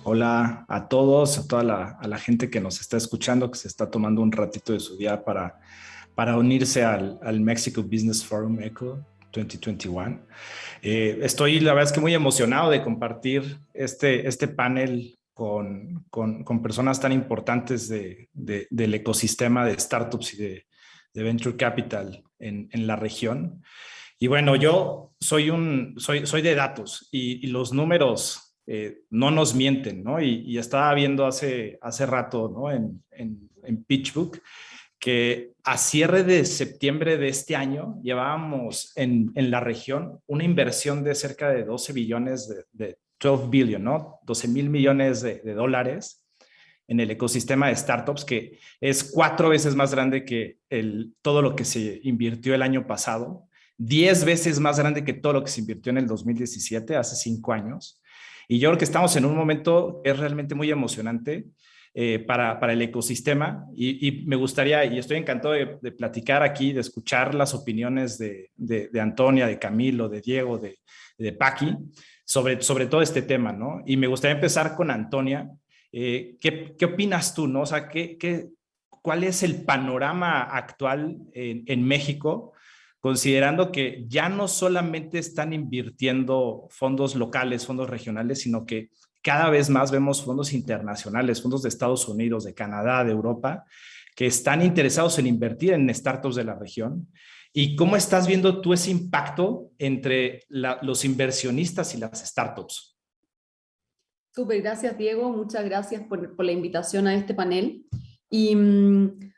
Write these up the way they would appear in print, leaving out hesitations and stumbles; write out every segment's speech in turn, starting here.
Hola a todos, a toda la gente que nos está escuchando, que se está tomando un ratito de su día para unirse al Mexico Business Forum ECO 2021. Estoy, la verdad es que muy emocionado de compartir este panel con personas tan importantes del ecosistema de startups y de Venture Capital en la región. Y bueno, yo soy de datos y los números no nos mienten, ¿no? Y estaba viendo hace rato, ¿no? En PitchBook que a cierre de septiembre de este año llevábamos en la región una inversión de cerca de 12 billones de 12 billion, ¿no? 12 mil millones de dólares en el ecosistema de startups, que es 4 veces más grande que todo lo que se invirtió el año pasado, 10 veces más grande que todo lo que se invirtió en el 2017, hace 5 años. Y yo creo que estamos en un momento que es realmente muy emocionante para el ecosistema y me gustaría, y estoy encantado de platicar aquí, de escuchar las opiniones de Antonia, de Camilo, de Diego, de Paqui, sobre todo este tema, ¿no? Y me gustaría empezar con Antonia. ¿Qué opinas tú, no? O sea, ¿cuál es el panorama actual en México, considerando que ya no solamente están invirtiendo fondos locales, fondos regionales, sino que cada vez más vemos fondos internacionales, fondos de Estados Unidos, de Canadá, de Europa, que están interesados en invertir en startups de la región? ¿Y cómo estás viendo tú ese impacto entre los inversionistas y las startups? Súper, gracias Diego, muchas gracias por la invitación a este panel. Y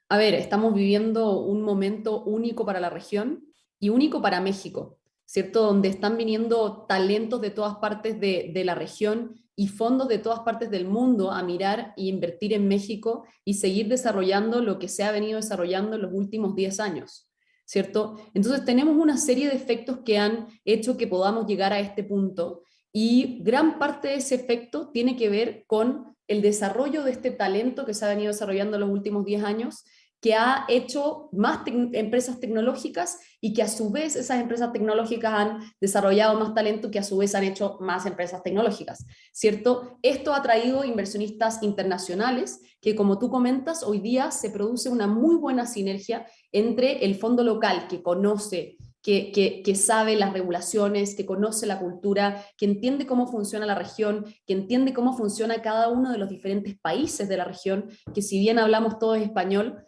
a ver, estamos viviendo un momento único para la región y único para México, ¿cierto? Donde están viniendo talentos de todas partes de la región y fondos de todas partes del mundo a mirar e invertir en México y seguir desarrollando lo que se ha venido desarrollando en los últimos 10 años, ¿cierto? Entonces tenemos una serie de efectos que han hecho que podamos llegar a este punto y gran parte de ese efecto tiene que ver con el desarrollo de este talento que se ha venido desarrollando en los últimos 10 años, que ha hecho más empresas tecnológicas y que a su vez esas empresas tecnológicas han desarrollado más talento que a su vez han hecho más empresas tecnológicas, ¿cierto? Esto ha traído inversionistas internacionales que, como tú comentas, hoy día se produce una muy buena sinergia entre el fondo local que conoce que sabe las regulaciones, que conoce la cultura, que entiende cómo funciona la región, que entiende cómo funciona cada uno de los diferentes países de la región, que si bien hablamos todos español,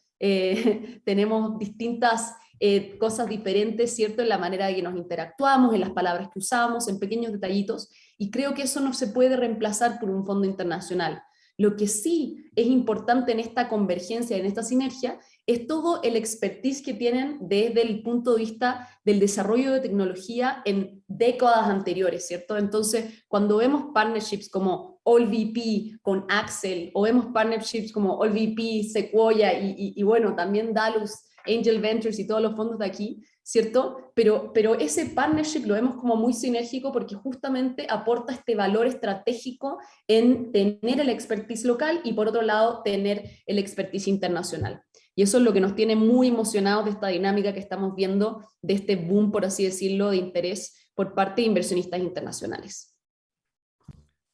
tenemos distintas cosas diferentes, ¿cierto? En la manera de que nos interactuamos, en las palabras que usamos, en pequeños detallitos, y creo que eso no se puede reemplazar por un fondo internacional. Lo que sí es importante en esta convergencia, en esta sinergia, es todo el expertise que tienen desde el punto de vista del desarrollo de tecnología en décadas anteriores, ¿cierto? Entonces, cuando vemos partnerships como AllVP con Axel, o vemos partnerships como AllVP, Sequoia y bueno, también Dalus, Angel Ventures y todos los fondos de aquí, ¿cierto? Pero ese partnership lo vemos como muy sinérgico porque justamente aporta este valor estratégico en tener el expertise local y por otro lado tener el expertise internacional. Y eso es lo que nos tiene muy emocionados de esta dinámica que estamos viendo, de este boom, por así decirlo, de interés por parte de inversionistas internacionales.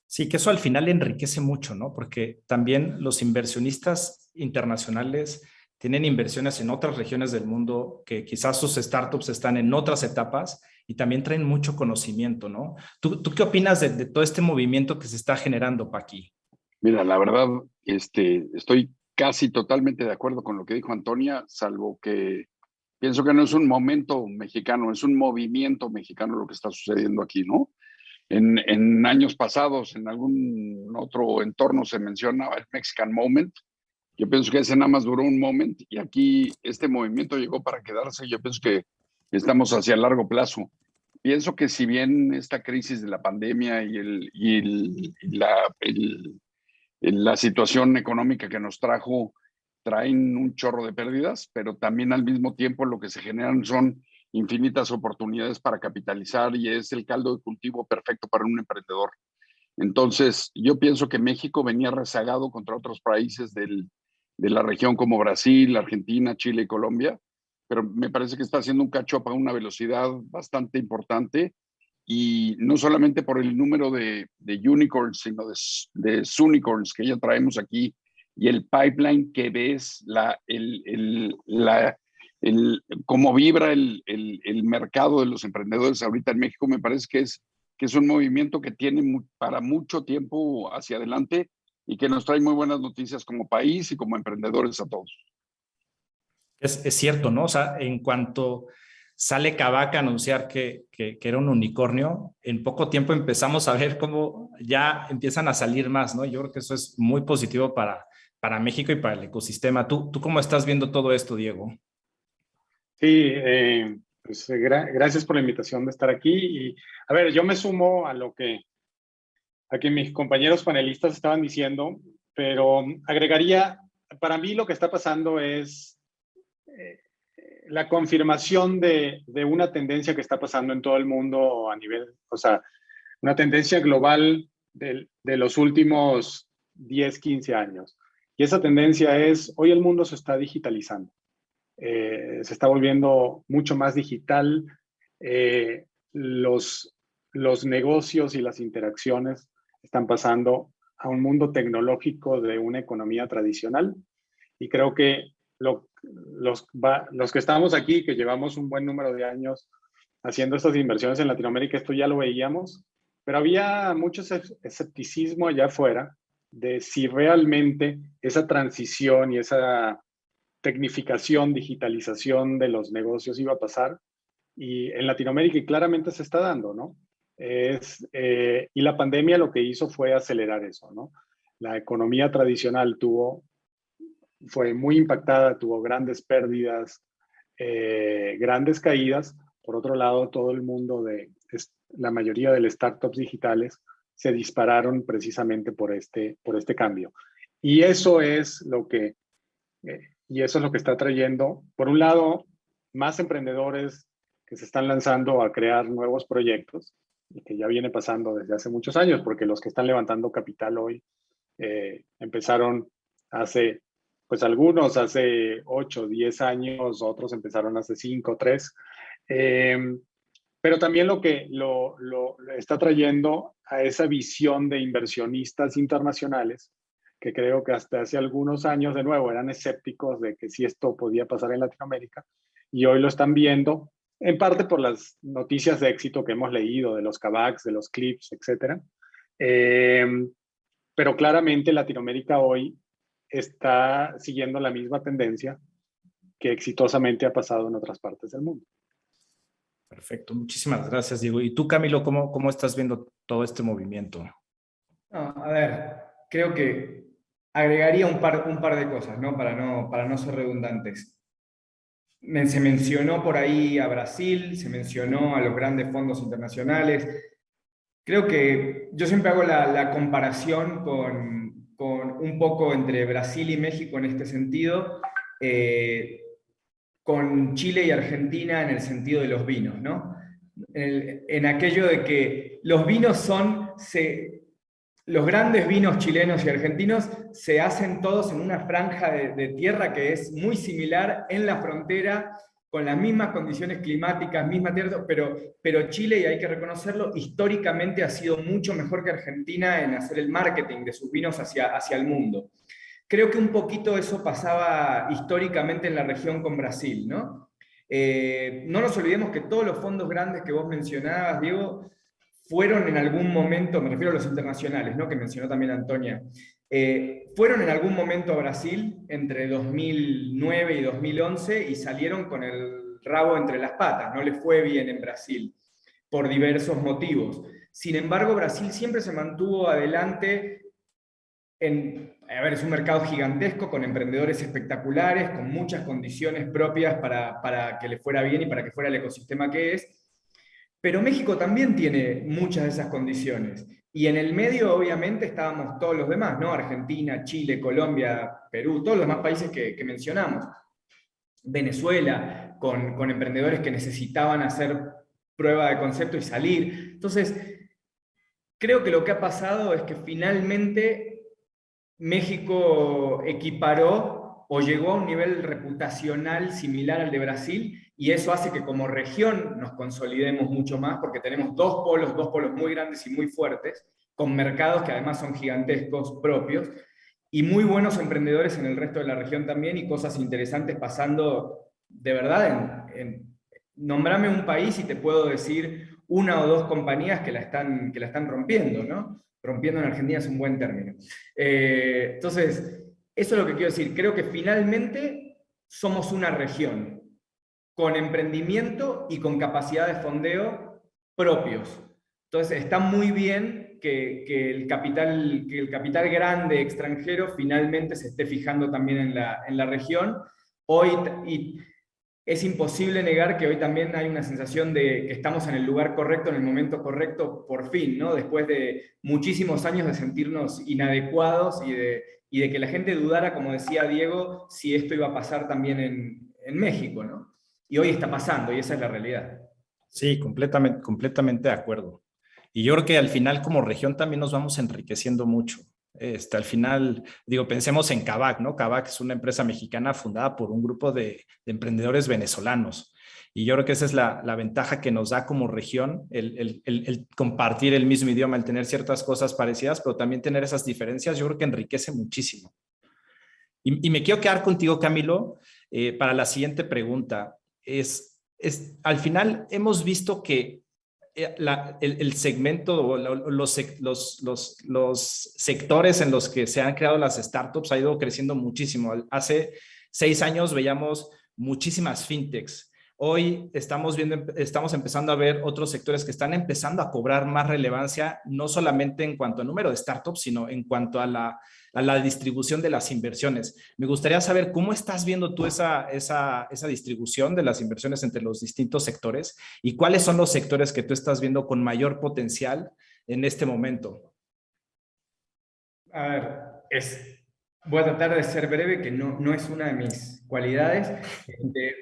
Sí, que eso al final enriquece mucho, ¿no? Porque también los inversionistas internacionales tienen inversiones en otras regiones del mundo, que quizás sus startups están en otras etapas y también traen mucho conocimiento, ¿no? ¿Tú qué opinas de todo este movimiento que se está generando, Paqui? Mira, la verdad, estoy casi totalmente de acuerdo con lo que dijo Antonia, salvo que pienso que no es un momento mexicano, es un movimiento mexicano lo que está sucediendo aquí, ¿no? En años pasados, en algún otro entorno se mencionaba el Mexican Moment. Yo pienso que ese nada más duró un moment y aquí este movimiento llegó para quedarse. Yo pienso que estamos hacia largo plazo. Pienso que si bien esta crisis de la pandemia la situación económica que nos traen un chorro de pérdidas, pero también al mismo tiempo lo que se generan son infinitas oportunidades para capitalizar y es el caldo de cultivo perfecto para un emprendedor. Entonces, yo pienso que México venía rezagado contra otros países de la región como Brasil, Argentina, Chile y Colombia, pero me parece que está haciendo un catch-up a una velocidad bastante importante y no solamente por el número de unicorns, sino de unicorns que ya traemos aquí y el pipeline que ves, cómo vibra el mercado de los emprendedores ahorita en México, me parece que es un movimiento que tiene para mucho tiempo hacia adelante y que nos trae muy buenas noticias como país y como emprendedores a todos. Es cierto, ¿no? O sea, en cuanto sale Kavak a anunciar que era un unicornio, en poco tiempo empezamos a ver cómo ya empiezan a salir más, ¿no? Yo creo que eso es muy positivo para México y para el ecosistema. ¿Tú cómo estás viendo todo esto, Diego? Sí, pues gracias por la invitación de estar aquí. Y a ver, yo me sumo a que mis compañeros panelistas estaban diciendo, pero agregaría, para mí lo que está pasando es la confirmación de una tendencia que está pasando en todo el mundo a nivel, o sea, una tendencia global de los últimos 10, 15 años. Y esa tendencia es, hoy el mundo se está digitalizando. Se está volviendo mucho más digital. Los negocios y las interacciones están pasando a un mundo tecnológico de una economía tradicional. Y creo que los que estamos aquí, que llevamos un buen número de años haciendo estas inversiones en Latinoamérica, esto ya lo veíamos, pero había mucho escepticismo allá afuera de si realmente esa transición y esa tecnificación, digitalización de los negocios iba a pasar. Y en Latinoamérica claramente se está dando, ¿no? Y la pandemia lo que hizo fue acelerar eso, ¿no? La economía tradicional fue muy impactada, tuvo grandes pérdidas, grandes caídas. Por otro lado, todo el mundo la mayoría de las startups digitales se dispararon precisamente por este cambio. Y eso es lo que está trayendo, por un lado, más emprendedores que se están lanzando a crear nuevos proyectos, y que ya viene pasando desde hace muchos años, porque los que están levantando capital hoy empezaron pues algunos hace 8, 10 años, otros empezaron hace 5, 3. Pero también lo que lo está trayendo a esa visión de inversionistas internacionales, que creo que hasta hace algunos años, de nuevo, eran escépticos de que si esto podía pasar en Latinoamérica, y hoy lo están viendo, en parte por las noticias de éxito que hemos leído, de los Kavaks, de los Clips, etc. Pero claramente Latinoamérica hoy está siguiendo la misma tendencia que exitosamente ha pasado en otras partes del mundo. Perfecto, muchísimas gracias, Diego. ¿Y tú, Camilo, cómo estás viendo todo este movimiento? No, a ver, creo que agregaría un par de cosas, ¿no? Para no ser redundantes. Se mencionó por ahí a Brasil, se mencionó a los grandes fondos internacionales. Creo que yo siempre hago la comparación con un poco entre Brasil y México en este sentido, con Chile y Argentina en el sentido de los vinos, ¿no? En aquello de que los vinos los grandes vinos chilenos y argentinos se hacen todos en una franja de tierra que es muy similar en la frontera, con las mismas condiciones climáticas, misma tierra, pero Chile, y hay que reconocerlo, históricamente ha sido mucho mejor que Argentina en hacer el marketing de sus vinos hacia el mundo. Creo que un poquito eso pasaba históricamente en la región con Brasil, ¿no? No nos olvidemos que todos los fondos grandes que vos mencionabas, Diego, fueron en algún momento, me refiero a los internacionales, ¿no? Que mencionó también Antonia, fueron en algún momento a Brasil entre 2009 y 2011 y salieron con el rabo entre las patas, no les fue bien en Brasil por diversos motivos. Sin embargo, Brasil siempre se mantuvo adelante a ver, es un mercado gigantesco con emprendedores espectaculares, con muchas condiciones propias para que le fuera bien y para que fuera el ecosistema que es. Pero México también tiene muchas de esas condiciones. Y en el medio, obviamente, estábamos todos los demás, ¿no? Argentina, Chile, Colombia, Perú, todos los demás países que mencionamos. Venezuela, con emprendedores que necesitaban hacer prueba de concepto y salir. Entonces, creo que lo que ha pasado es que finalmente México equiparó o llegó a un nivel reputacional similar al de Brasil, y eso hace que como región nos consolidemos mucho más, porque tenemos dos polos muy grandes y muy fuertes, con mercados que además son gigantescos propios, y muy buenos emprendedores en el resto de la región también, y cosas interesantes pasando de verdad nombrame un país y te puedo decir una o dos compañías que la están rompiendo, ¿no? Rompiendo en Argentina es un buen término. Entonces, eso es lo que quiero decir. Creo que finalmente somos una región con emprendimiento y con capacidad de fondeo propios. Entonces, está muy bien que el capital grande extranjero finalmente se esté fijando también en la región. Hoy, y es imposible negar que hoy también hay una sensación de que estamos en el lugar correcto, en el momento correcto, por fin, ¿no? Después de muchísimos años de sentirnos inadecuados y de que la gente dudara, como decía Diego, si esto iba a pasar también en México, ¿no? Y hoy está pasando, y esa es la realidad. Sí, completamente de acuerdo. Y yo creo que al final como región también nos vamos enriqueciendo mucho. Al final, digo, pensemos en Kavak, ¿no? Kavak es una empresa mexicana fundada por un grupo de emprendedores venezolanos. Y yo creo que esa es la ventaja que nos da como región, el compartir el mismo idioma, el tener ciertas cosas parecidas, pero también tener esas diferencias, yo creo que enriquece muchísimo. Y me quiero quedar contigo, Camilo, para la siguiente pregunta. Al final hemos visto que el segmento o los sectores en los que se han creado las startups ha ido creciendo muchísimo. Hace 6 años veíamos muchísimas fintechs. Hoy estamos empezando a ver otros sectores que están empezando a cobrar más relevancia, no solamente en cuanto a número de startups, sino en cuanto a la distribución de las inversiones. Me gustaría saber cómo estás viendo tú esa distribución de las inversiones entre los distintos sectores y cuáles son los sectores que tú estás viendo con mayor potencial en este momento. A ver, voy a tratar de ser breve, que no es una de mis cualidades,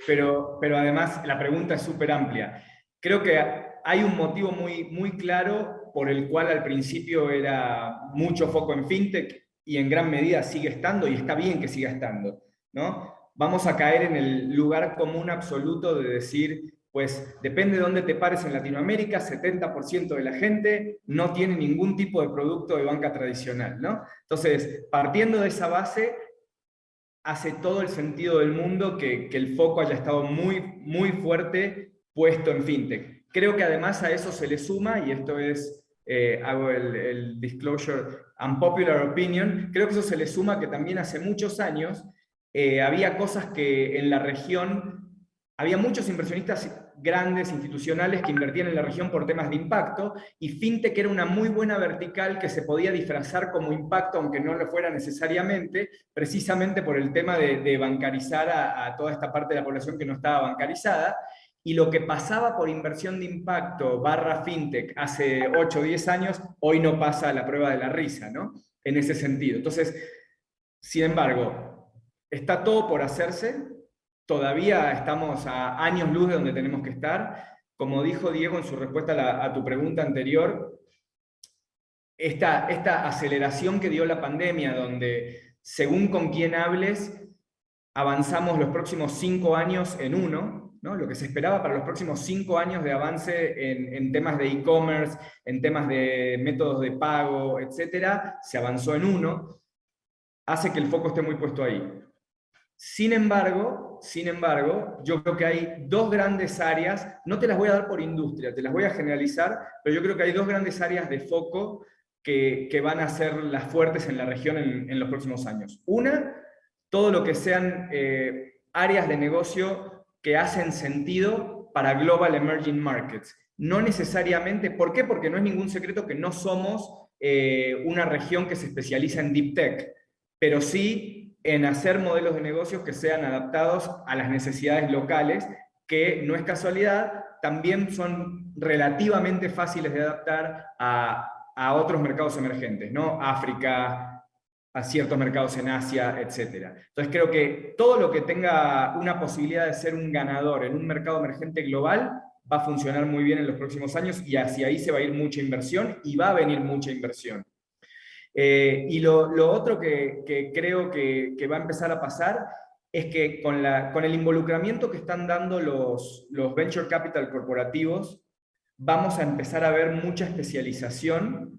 pero además la pregunta es súper amplia. Creo que hay un motivo muy claro por el cual al principio era mucho foco en fintech y en gran medida sigue estando, y está bien que siga estando, ¿no? Vamos a caer en el lugar común absoluto de decir, pues depende de dónde te pares en Latinoamérica, 70% de la gente no tiene ningún tipo de producto de banca tradicional, ¿no? Entonces, partiendo de esa base, hace todo el sentido del mundo que el foco haya estado muy fuerte puesto en fintech. Creo que además a eso se le suma, y esto es, hago el disclosure, unpopular opinion, creo que eso se le suma que también hace muchos años había cosas que en la región, había muchos inversionistas grandes, institucionales, que invertían en la región por temas de impacto, y fintech era una muy buena vertical que se podía disfrazar como impacto, aunque no lo fuera necesariamente, precisamente por el tema de bancarizar a toda esta parte de la población que no estaba bancarizada. Y lo que pasaba por inversión de impacto / fintech hace 8 o 10 años, hoy no pasa a la prueba de la risa, ¿no? En ese sentido. Entonces, sin embargo, está todo por hacerse. Todavía estamos a años luz de donde tenemos que estar. Como dijo Diego en su respuesta a tu pregunta anterior, esta aceleración que dio la pandemia, donde según con quién hables, avanzamos los próximos 5 años en uno, ¿no? Lo que se esperaba para los próximos 5 años de avance en temas de e-commerce, en temas de métodos de pago, etcétera, se avanzó en uno, hace que el foco esté muy puesto ahí. Sin embargo, yo creo que hay 2 grandes áreas, no te las voy a dar por industria, te las voy a generalizar, pero yo creo que hay 2 grandes áreas de foco que van a ser las fuertes en la región en los próximos años. Una, todo lo que sean áreas de negocio que hacen sentido para Global Emerging Markets. No necesariamente, ¿por qué? Porque no es ningún secreto que no somos una región que se especializa en Deep Tech, pero sí en hacer modelos de negocios que sean adaptados a las necesidades locales, que no es casualidad, también son relativamente fáciles de adaptar a otros mercados emergentes, ¿no? África, a ciertos mercados en Asia, etc. Entonces creo que todo lo que tenga una posibilidad de ser un ganador en un mercado emergente global va a funcionar muy bien en los próximos años, y hacia ahí se va a ir mucha inversión, y va a venir mucha inversión. Y lo otro que creo que va a empezar a pasar es que con el involucramiento que están dando los venture capital corporativos, vamos a empezar a ver mucha especialización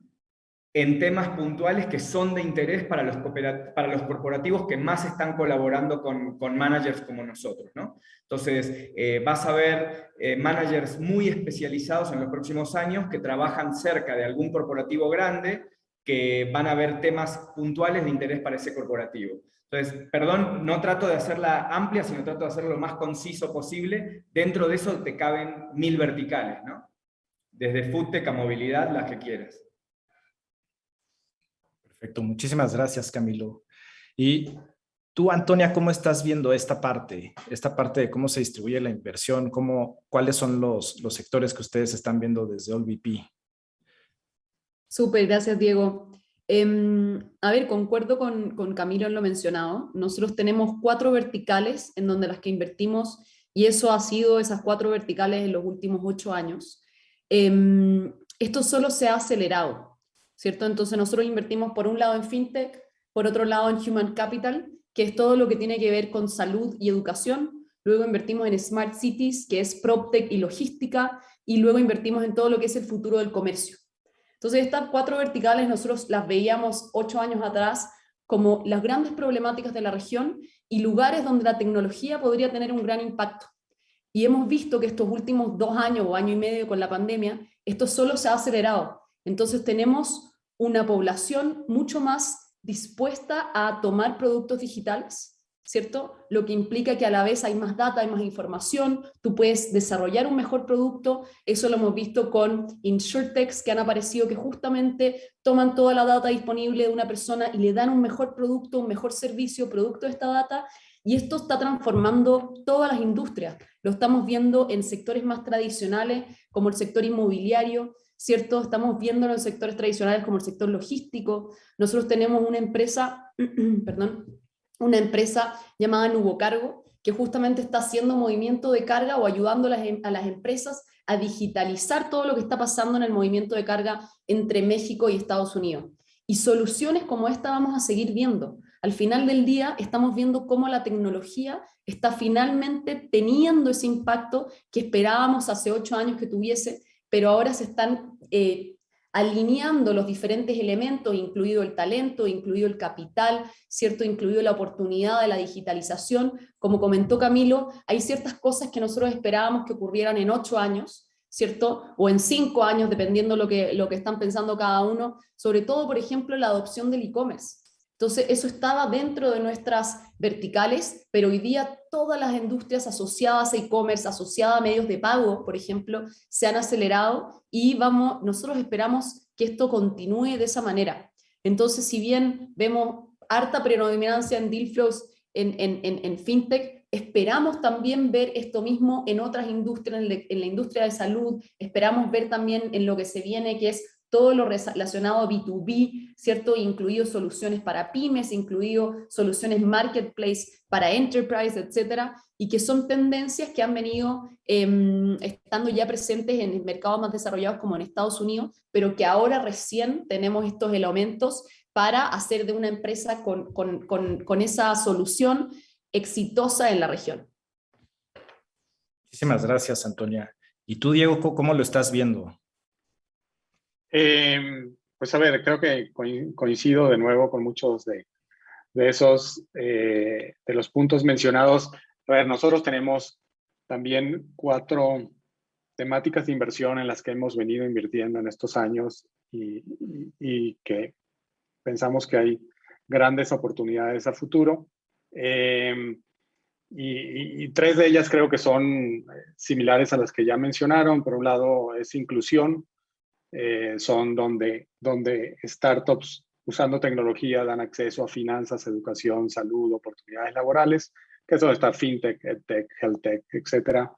en temas puntuales que son de interés para los corporativos que más están colaborando con managers como nosotros, ¿no? Entonces, vas a ver managers muy especializados en los próximos años que trabajan cerca de algún corporativo grande, que van a ver temas puntuales de interés para ese corporativo. Entonces, perdón, no trato de hacerla amplia, sino trato de hacerlo lo más conciso posible. Dentro de eso te caben 1000 verticales, ¿no? Desde foodtech a movilidad, las que quieras. Perfecto, muchísimas gracias, Camilo. Y tú, Antonia, ¿cómo estás viendo esta parte? Esta parte de cómo se distribuye la inversión, cuáles son los sectores que ustedes están viendo desde AllVP. Súper, gracias, Diego. A ver, concuerdo con Camilo en lo mencionado. Nosotros tenemos 4 verticales en donde las que invertimos, y eso ha sido esas 4 verticales en los últimos 8 años. Esto solo se ha acelerado, ¿cierto? Entonces nosotros invertimos por un lado en FinTech, por otro lado en Human Capital, que es todo lo que tiene que ver con salud y educación. Luego invertimos en Smart Cities, que es PropTech y logística, y luego invertimos en todo lo que es el futuro del comercio. Entonces estas 4 verticales nosotros las veíamos 8 años atrás como las grandes problemáticas de la región y lugares donde la tecnología podría tener un gran impacto. Y hemos visto que estos últimos 2 años o año y medio con la pandemia, esto solo se ha acelerado. Entonces tenemos una población mucho más dispuesta a tomar productos digitales, ¿cierto? Lo que implica que a la vez hay más data, hay más información, tú puedes desarrollar un mejor producto. Eso lo hemos visto con InsurTechs que han aparecido, que justamente toman toda la data disponible de una persona y le dan un mejor producto, un mejor servicio, producto de esta data, y esto está transformando todas las industrias. Lo estamos viendo en sectores más tradicionales, como el sector inmobiliario, ¿cierto? Estamos viéndolo en sectores tradicionales como el sector logístico. Nosotros tenemos una empresa, perdón, una empresa llamada Nubocargo, que justamente está haciendo movimiento de carga o ayudando a las empresas a digitalizar todo lo que está pasando en el movimiento de carga entre México y Estados Unidos. Y soluciones como esta vamos a seguir viendo. Al final del día estamos viendo cómo la tecnología está finalmente teniendo ese impacto que esperábamos hace 8 años que tuviese, pero ahora se están alineando los diferentes elementos, incluido el talento, incluido el capital, ¿cierto? Incluido la oportunidad de la digitalización. Como comentó Camilo, hay ciertas cosas que nosotros esperábamos que ocurrieran en 8 años, ¿cierto? O en 5 años, dependiendo lo que están pensando cada uno, sobre todo, por ejemplo, la adopción del e-commerce. Entonces, eso estaba dentro de nuestras verticales, pero hoy día todas las industrias asociadas a e-commerce, asociadas a medios de pago, por ejemplo, se han acelerado y nosotros esperamos que esto continúe de esa manera. Entonces, si bien vemos harta predominancia en deal flows en FinTech, esperamos también ver esto mismo en otras industrias, en la industria de salud, esperamos ver también en lo que se viene, que es todo lo relacionado a B2B, ¿cierto? Incluido soluciones para pymes, incluido soluciones marketplace para enterprise, etcétera, y que son tendencias que han venido estando ya presentes en mercados más desarrollados como en Estados Unidos, pero que ahora recién tenemos estos elementos para hacer de una empresa con esa solución exitosa en la región. Muchísimas gracias, Antonia. ¿Y tú, Diego, cómo lo estás viendo? Pues a ver, creo que coincido de nuevo con muchos de esos, de los puntos mencionados. A ver, nosotros tenemos también 4 temáticas de inversión en las que hemos venido invirtiendo en estos años y que pensamos que hay grandes oportunidades a futuro. Y 3 de ellas creo que son similares a las que ya mencionaron. Por un lado es inclusión. Son donde startups usando tecnología dan acceso a finanzas, educación, salud, oportunidades laborales, que es donde está FinTech, EdTech, HealthTech, etc.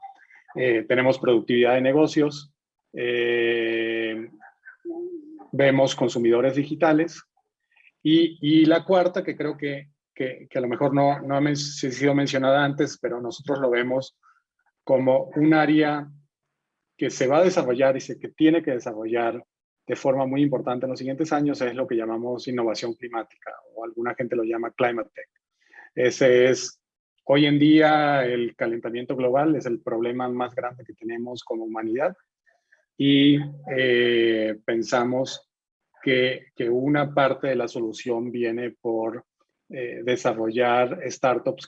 Tenemos productividad de negocios, vemos consumidores digitales, y la cuarta, que creo que a lo mejor no ha sido mencionada antes, pero nosotros lo vemos como un área que se va a desarrollar y que tiene que desarrollar de forma muy importante en los siguientes años, es lo que llamamos innovación climática, o alguna gente lo llama climate tech. Ese es Hoy en día el calentamiento global es el problema más grande que tenemos como humanidad y pensamos que una parte de la solución viene por desarrollar startups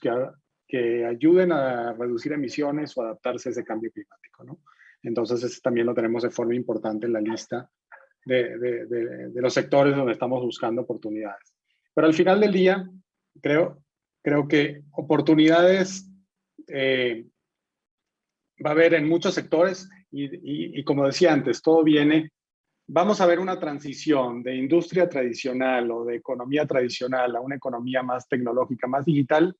que ayuden a reducir emisiones o adaptarse a ese cambio climático, ¿no? Entonces, ese también lo tenemos de forma importante en la lista de los sectores donde estamos buscando oportunidades. Pero al final del día, creo que oportunidades va a haber en muchos sectores y como decía antes, todo viene, vamos a ver una transición de industria tradicional o de economía tradicional a una economía más tecnológica, más digital,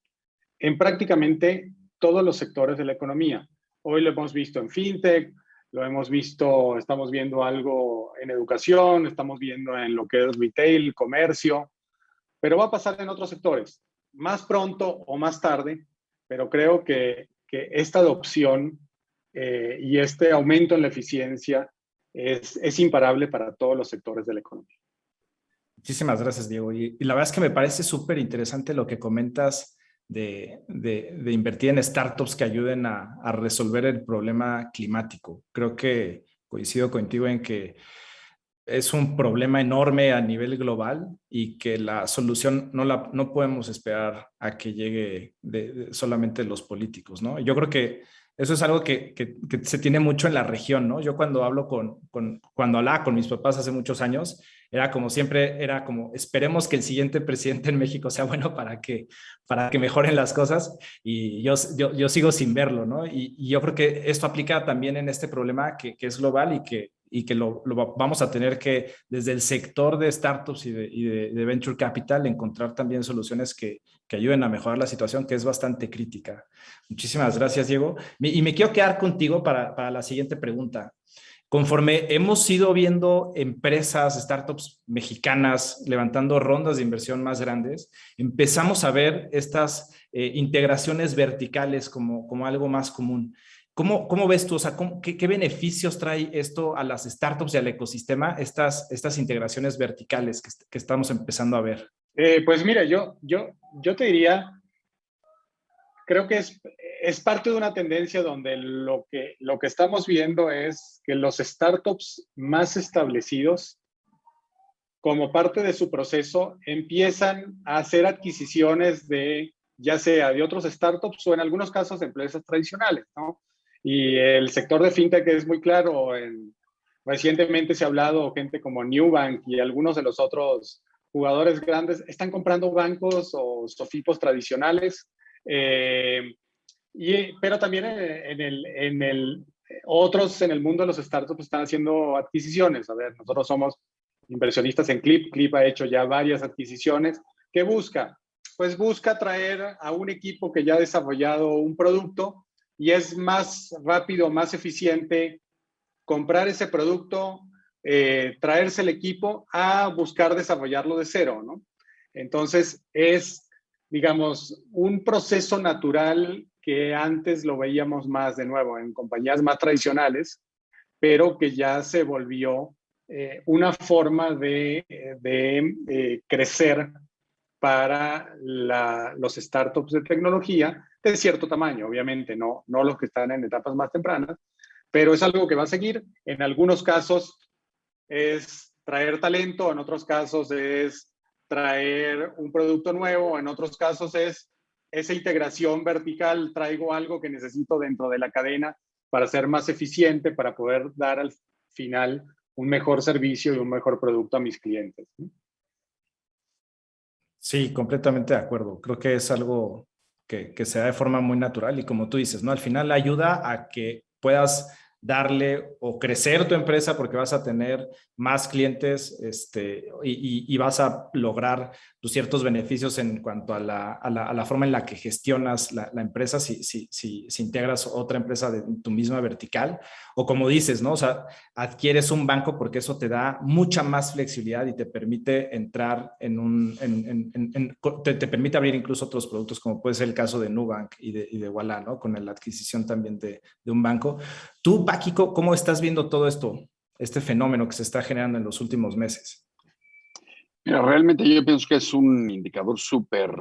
en prácticamente todos los sectores de la economía. Hoy lo hemos visto en fintech, lo hemos visto, estamos viendo algo en educación, estamos viendo en lo que es retail, comercio, pero va a pasar en otros sectores, más pronto o más tarde, pero creo que esta adopción y este aumento en la eficiencia es imparable para todos los sectores de la economía. Muchísimas gracias, Diego. Y la verdad es que me parece súper interesante lo que comentas de invertir en startups que ayuden a resolver el problema climático. Creo que coincido contigo en que es un problema enorme a nivel global y que la solución no podemos esperar a que llegue solamente los políticos, ¿no? Yo creo que eso es algo que se tiene mucho en la región, ¿no? Yo cuando hablo cuando hablaba con mis papás hace muchos años, era como siempre, era como, esperemos que el siguiente presidente en México sea bueno para que mejoren las cosas, y yo sigo sin verlo, ¿no? Y yo creo que esto aplica también en este problema que es global y que lo vamos a tener que, desde el sector de startups y de venture capital, encontrar también soluciones que ayuden a mejorar la situación, que es bastante crítica. Muchísimas gracias, Diego. Y me quiero quedar contigo para la siguiente pregunta. Conforme hemos ido viendo empresas, startups mexicanas levantando rondas de inversión más grandes, empezamos a ver estas integraciones verticales como algo más común. ¿Cómo ves tú? O sea, ¿qué beneficios trae esto a las startups y al ecosistema, estas integraciones verticales que estamos empezando a ver? Pues mira, yo te diría, creo que es parte de una tendencia donde lo que estamos viendo es que los startups más establecidos, como parte de su proceso, empiezan a hacer adquisiciones ya sea de otros startups o en algunos casos de empresas tradicionales, ¿no? Y el sector de fintech es muy claro. Recientemente se ha hablado de gente como Nubank y algunos de los otros jugadores grandes están comprando bancos o sofipos tradicionales. Pero también otros en el mundo de los startups están haciendo adquisiciones. A ver, nosotros somos inversionistas en Clip. Clip ha hecho ya varias adquisiciones. ¿Qué busca? Pues busca traer a un equipo que ya ha desarrollado un producto y es más rápido, más eficiente comprar ese producto, traerse el equipo a buscar desarrollarlo de cero, ¿no? Entonces es, digamos, un proceso natural que antes lo veíamos más, de nuevo, en compañías más tradicionales, pero que ya se volvió una forma de crecer para los startups de tecnología de cierto tamaño, obviamente, no los que están en etapas más tempranas, pero es algo que va a seguir. En algunos casos es traer talento, en otros casos es traer un producto nuevo, en otros casos es esa integración vertical, traigo algo que necesito dentro de la cadena para ser más eficiente, para poder dar al final un mejor servicio y un mejor producto a mis clientes. Sí, completamente de acuerdo. Creo que es algo que se da de forma muy natural y, como tú dices, ¿no? Al final ayuda a que puedas darle o crecer tu empresa porque vas a tener más clientes y vas a lograr ciertos beneficios en cuanto a la forma en la que gestionas la empresa si integras otra empresa de tu misma vertical, o como dices, ¿no? O sea, adquieres un banco porque eso te da mucha más flexibilidad y te permite entrar te permite abrir incluso otros productos, como puede ser el caso de Nubank y de Ualá, ¿no? Con la adquisición también de un banco. Tú, Paqui, ¿cómo estás viendo todo esto, este fenómeno que se está generando en los últimos meses? Mira, realmente yo pienso que es un indicador súper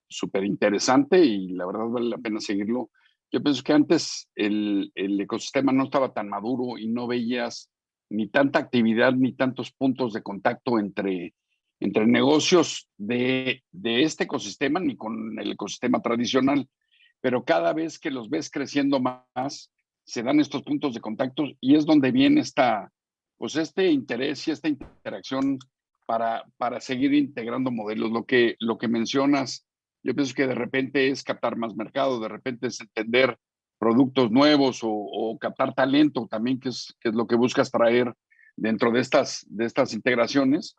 súper interesante y la verdad vale la pena seguirlo. Yo pienso que antes el ecosistema no estaba tan maduro y no veías ni tanta actividad ni tantos puntos de contacto entre negocios de este ecosistema ni con el ecosistema tradicional. Pero cada vez que los ves creciendo más, se dan estos puntos de contacto y es donde viene pues este interés y esta interacción para seguir integrando modelos. Lo que mencionas, yo pienso que de repente es captar más mercado, de repente es entender productos nuevos o captar talento también, que es lo que buscas traer dentro de estas integraciones,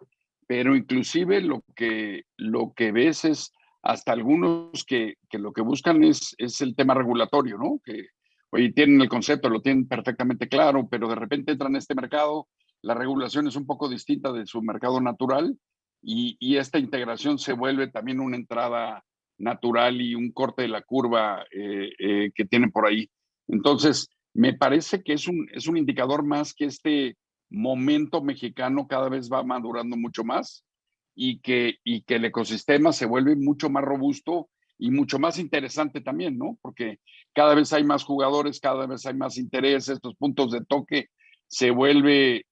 pero inclusive lo que ves es hasta algunos que lo que buscan es el tema regulatorio, ¿no? Que hoy tienen el concepto, lo tienen perfectamente claro, pero de repente entran a este mercado, la regulación es un poco distinta de su mercado natural y esta integración se vuelve también una entrada natural y un corte de la curva que tienen por ahí. Entonces, me parece que es un indicador más que este momento mexicano cada vez va madurando mucho más y que el ecosistema se vuelve mucho más robusto y mucho más interesante también, ¿no? Porque cada vez hay más jugadores, cada vez hay más interés, estos puntos de toque se vuelven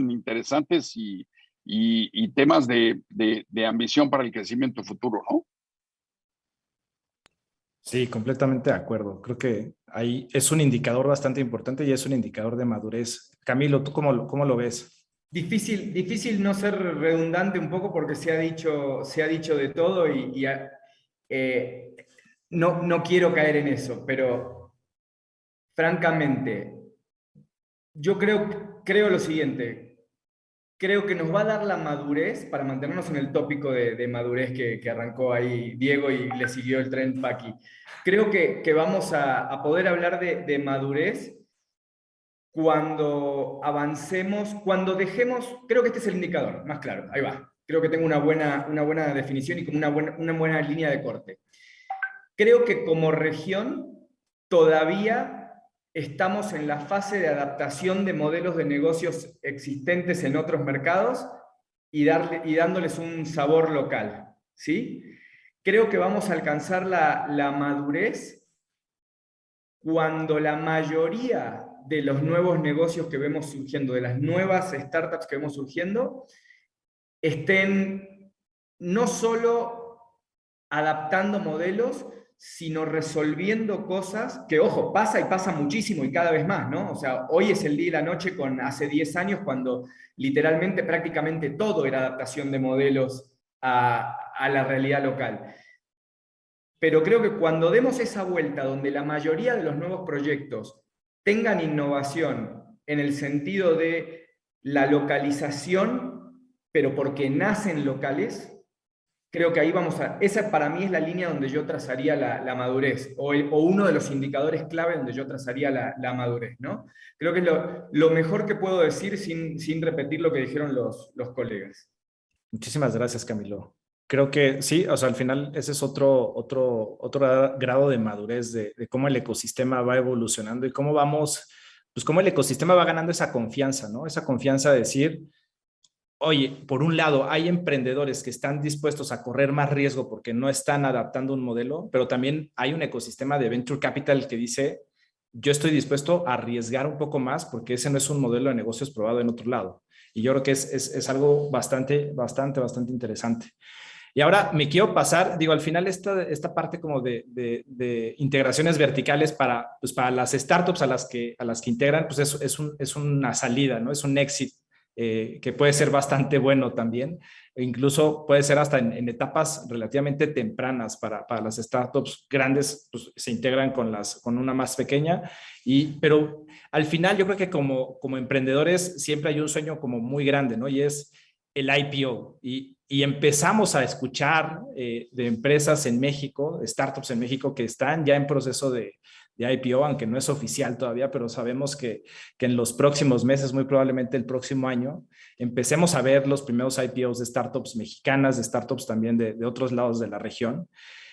interesantes y temas de ambición para el crecimiento futuro, ¿no? Sí, completamente de acuerdo. Creo que ahí es un indicador bastante importante y es un indicador de madurez. Camilo, ¿tú cómo lo ves? Difícil no ser redundante un poco porque se ha dicho de todo no quiero caer en eso, pero francamente, yo creo lo siguiente. Creo que nos va a dar la madurez para mantenernos en el tópico de madurez que arrancó ahí Diego y le siguió el tren Paqui. Creo que vamos a poder hablar de madurez cuando avancemos, cuando dejemos, creo que este es el indicador, más claro, ahí va. Creo que tengo una buena definición y como una buena línea de corte. Creo que como región todavía estamos en la fase de adaptación de modelos de negocios existentes en otros mercados y dándoles un sabor local, ¿sí? Creo que vamos a alcanzar la madurez cuando la mayoría de los nuevos negocios que vemos surgiendo, de las nuevas startups que vemos surgiendo, estén no solo adaptando modelos, sino resolviendo cosas que, ojo, pasa y pasa muchísimo y cada vez más, ¿no? O sea, hoy es el día y la noche con hace 10 años cuando literalmente prácticamente todo era adaptación de modelos a la realidad local. Pero creo que cuando demos esa vuelta donde la mayoría de los nuevos proyectos tengan innovación en el sentido de la localización, pero porque nacen locales, creo que ahí esa para mí es la línea donde yo trazaría la madurez, o uno de los indicadores clave donde yo trazaría la madurez, ¿no? Creo que es lo mejor que puedo decir sin repetir lo que dijeron los colegas. Muchísimas gracias, Camilo. Creo que sí, o sea, al final ese es otro grado de madurez de cómo el ecosistema va evolucionando y cómo pues cómo el ecosistema va ganando esa confianza, ¿no? Esa confianza de decir, oye, por un lado, hay emprendedores que están dispuestos a correr más riesgo porque no están adaptando un modelo, pero también hay un ecosistema de venture capital que dice, yo estoy dispuesto a arriesgar un poco más porque ese no es un modelo de negocios probado en otro lado. Y yo creo que es algo bastante interesante. Y ahora me quiero pasar, digo, al final esta parte como de integraciones verticales pues para las startups a las que integran, pues es una salida, ¿no? Es un exit que puede ser bastante bueno también. E incluso puede ser hasta en etapas relativamente tempranas para las startups grandes, pues se integran con una más pequeña. Pero al final yo creo que como emprendedores siempre hay un sueño como muy grande, ¿no? Y es el IPO. Y empezamos a escuchar de empresas en México, startups en México que están ya en proceso de IPO, aunque no es oficial todavía, pero sabemos que en los próximos meses, muy probablemente el próximo año, empecemos a ver los primeros IPOs de startups mexicanas, de startups también de otros lados de la región.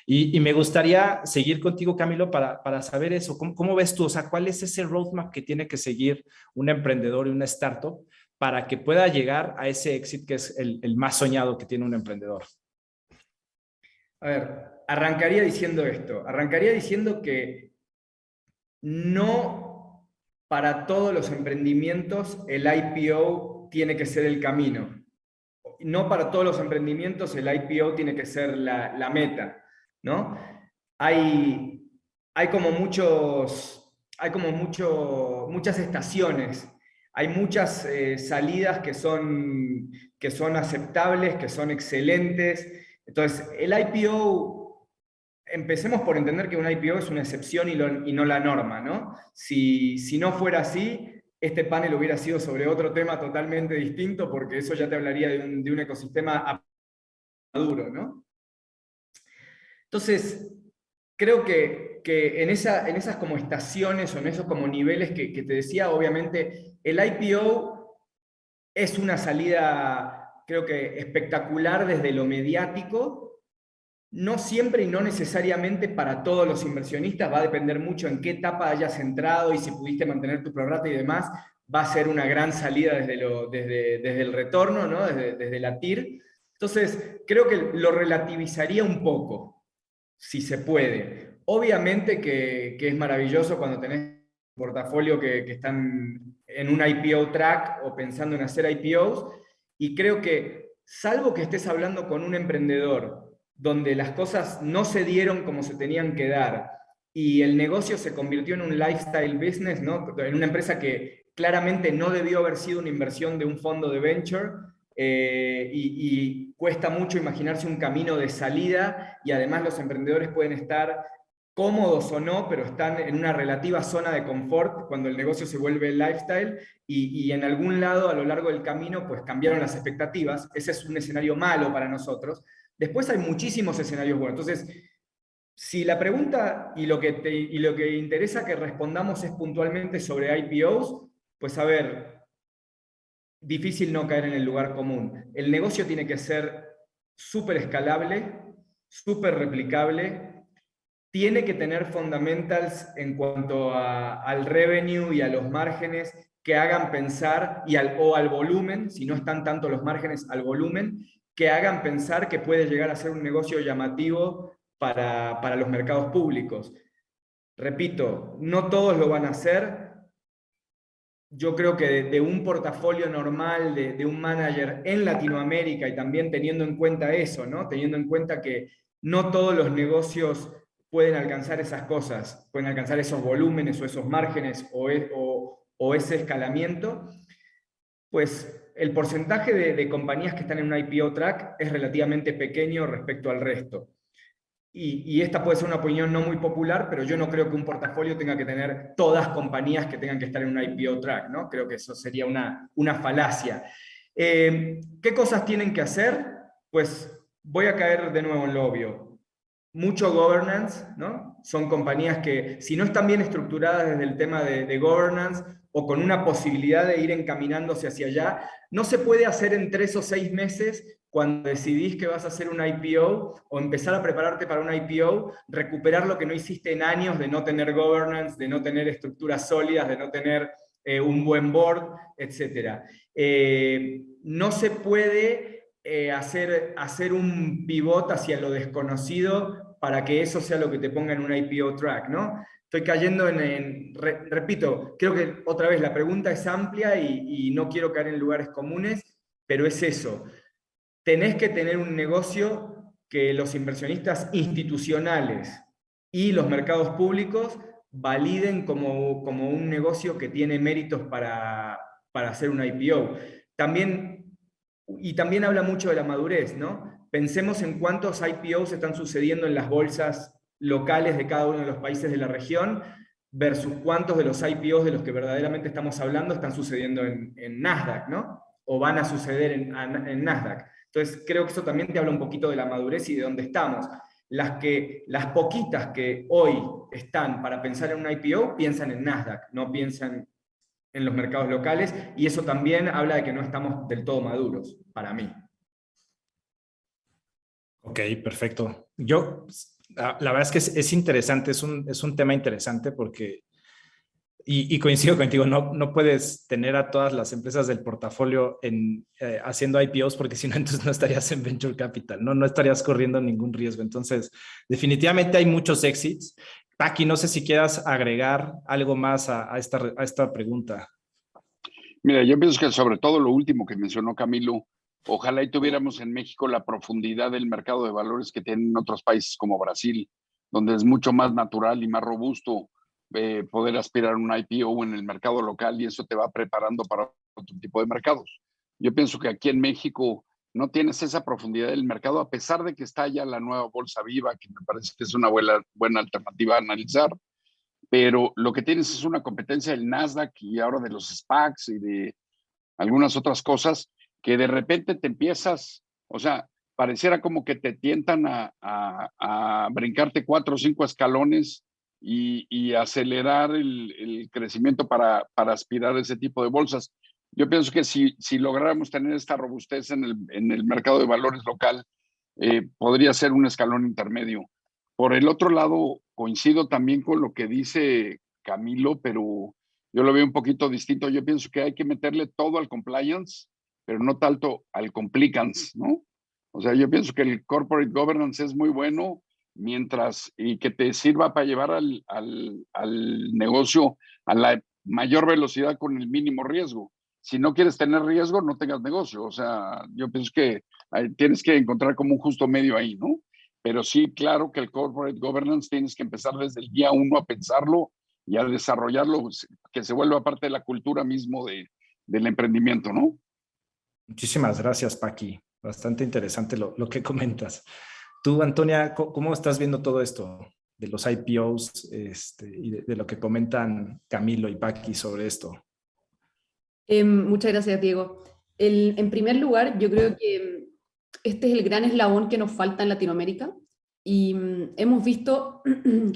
Y me gustaría seguir contigo, Camilo, para saber eso. ¿Cómo ves tú? O sea, ¿cuál es ese roadmap que tiene que seguir un emprendedor y una startup para que pueda llegar a ese éxito que es el más soñado que tiene un emprendedor? A ver, arrancaría diciendo esto. Arrancaría diciendo que no para todos los emprendimientos el IPO tiene que ser el camino. No para todos los emprendimientos el IPO tiene que ser la meta, ¿no? Hay como muchas estaciones, hay muchas salidas que son aceptables, que son excelentes. Entonces, el IPO, empecemos por entender que un IPO es una excepción y no la norma, ¿no? Si no fuera así, este panel hubiera sido sobre otro tema totalmente distinto, porque eso ya te hablaría de un ecosistema maduro, ¿no? Entonces, creo que en esas como estaciones o en esos como niveles que te decía, obviamente, el IPO es una salida, creo que espectacular desde lo mediático. No siempre y no necesariamente para todos los inversionistas, va a depender mucho en qué etapa hayas entrado y si pudiste mantener tu prorata y demás, va a ser una gran salida desde el retorno, ¿no? desde la TIR. Entonces, creo que lo relativizaría un poco, si se puede. Obviamente que es maravilloso cuando tenés un portafolio que están en un IPO track o pensando en hacer IPOs, y creo que, salvo que estés hablando con un emprendedor donde las cosas no se dieron como se tenían que dar y el negocio se convirtió en un lifestyle business, ¿no? En una empresa que claramente no debió haber sido una inversión de un fondo de venture, y cuesta mucho imaginarse un camino de salida, y además los emprendedores pueden estar cómodos o no, pero están en una relativa zona de confort cuando el negocio se vuelve lifestyle, y en algún lado a lo largo del camino pues cambiaron las expectativas. Ese es un escenario malo para nosotros. Después hay muchísimos escenarios buenos. Entonces, si la pregunta y lo que interesa que respondamos es puntualmente sobre IPOs, pues a ver, difícil no caer en el lugar común. El negocio tiene que ser súper escalable, súper replicable, tiene que tener fundamentals en cuanto al revenue y a los márgenes que hagan pensar, o al volumen, si no están tanto los márgenes, al volumen, que hagan pensar que puede llegar a ser un negocio llamativo para los mercados públicos. Repito, no todos lo van a hacer. Yo creo que de un portafolio normal de un manager en Latinoamérica, y también teniendo en cuenta eso, ¿no? Teniendo en cuenta que no todos los negocios pueden alcanzar esas cosas, pueden alcanzar esos volúmenes o esos márgenes o ese escalamiento, pues el porcentaje de compañías que están en un IPO track es relativamente pequeño respecto al resto. Y esta puede ser una opinión no muy popular, pero yo no creo que un portafolio tenga que tener todas compañías que tengan que estar en un IPO track, ¿no? Creo que eso sería una falacia. ¿Qué cosas tienen que hacer? Pues voy a caer de nuevo en lo obvio. Mucho governance, ¿no? Son compañías que, si no están bien estructuradas desde el tema de governance o con una posibilidad de ir encaminándose hacia allá, no se puede hacer en 3 o 6 meses cuando decidís que vas a hacer un IPO o empezar a prepararte para un IPO, recuperar lo que no hiciste en años de no tener governance, de no tener estructuras sólidas, de no tener un buen board, etc. No se puede hacer un pivot hacia lo desconocido para que eso sea lo que te ponga en un IPO track, ¿no? Estoy cayendo repito, creo que otra vez la pregunta es amplia y no quiero caer en lugares comunes, pero es eso. Tenés que tener un negocio que los inversionistas institucionales y los mercados públicos validen como un negocio que tiene méritos para hacer un IPO. También habla mucho de la madurez, ¿no? Pensemos en cuántos IPOs están sucediendo en las bolsas locales de cada uno de los países de la región versus cuántos de los IPOs de los que verdaderamente estamos hablando están sucediendo en Nasdaq, ¿no? O van a suceder en Nasdaq. Entonces, creo que eso también te habla un poquito de la madurez y de dónde estamos. Las poquitas que hoy están para pensar en un IPO, piensan en Nasdaq, no piensan en los mercados locales, y eso también habla de que no estamos del todo maduros, para mí. Ok, perfecto. La verdad es que es interesante, es un tema interesante porque Y coincido contigo, no puedes tener a todas las empresas del portafolio haciendo IPOs porque si no, entonces no estarías en Venture Capital, no estarías corriendo ningún riesgo. Entonces, definitivamente hay muchos exits. Paqui, no sé si quieras agregar algo más a esta pregunta. Mira, yo pienso que sobre todo lo último que mencionó Camilo, ojalá y tuviéramos en México la profundidad del mercado de valores que tienen otros países como Brasil, donde es mucho más natural y más robusto poder aspirar a un IPO en el mercado local y eso te va preparando para otro tipo de mercados. Yo pienso que aquí en México no tienes esa profundidad del mercado, a pesar de que está ya la nueva Bolsa Viva, que me parece que es una buena alternativa a analizar, pero lo que tienes es una competencia del Nasdaq y ahora de los SPACs y de algunas otras cosas que de repente te empiezas, o sea, pareciera como que te tientan a brincarte 4 o 5 escalones y acelerar el crecimiento para aspirar a ese tipo de bolsas. Yo pienso que si lográramos tener esta robustez en el mercado de valores local, podría ser un escalón intermedio. Por el otro lado, coincido también con lo que dice Camilo, pero yo lo veo un poquito distinto. Yo pienso que hay que meterle todo al compliance, pero no tanto al complicance, ¿no? O sea, yo pienso que el corporate governance es muy bueno y que te sirva para llevar al negocio a la mayor velocidad con el mínimo riesgo. Si no quieres tener riesgo, no tengas negocio. O sea, yo pienso que tienes que encontrar como un justo medio ahí, ¿no? Pero sí, claro que el corporate governance tienes que empezar desde el día uno a pensarlo y a desarrollarlo, que se vuelva parte de la cultura mismo del emprendimiento, ¿no? Muchísimas gracias, Paqui. Bastante interesante lo que comentas. Tú, Antonia, ¿cómo estás viendo todo esto de los IPOs y de lo que comentan Camilo y Paqui sobre esto? Muchas gracias, Diego. En primer lugar, yo creo que este es el gran eslabón que nos falta en Latinoamérica y hemos visto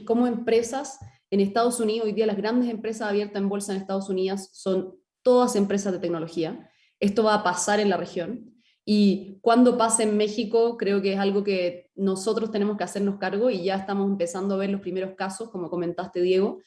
cómo empresas en Estados Unidos, hoy día las grandes empresas abiertas en bolsa en Estados Unidos son todas empresas de tecnología. Esto va a pasar en la región y cuando pase en México creo que es algo que nosotros tenemos que hacernos cargo y ya estamos empezando a ver los primeros casos, como comentaste, Diego.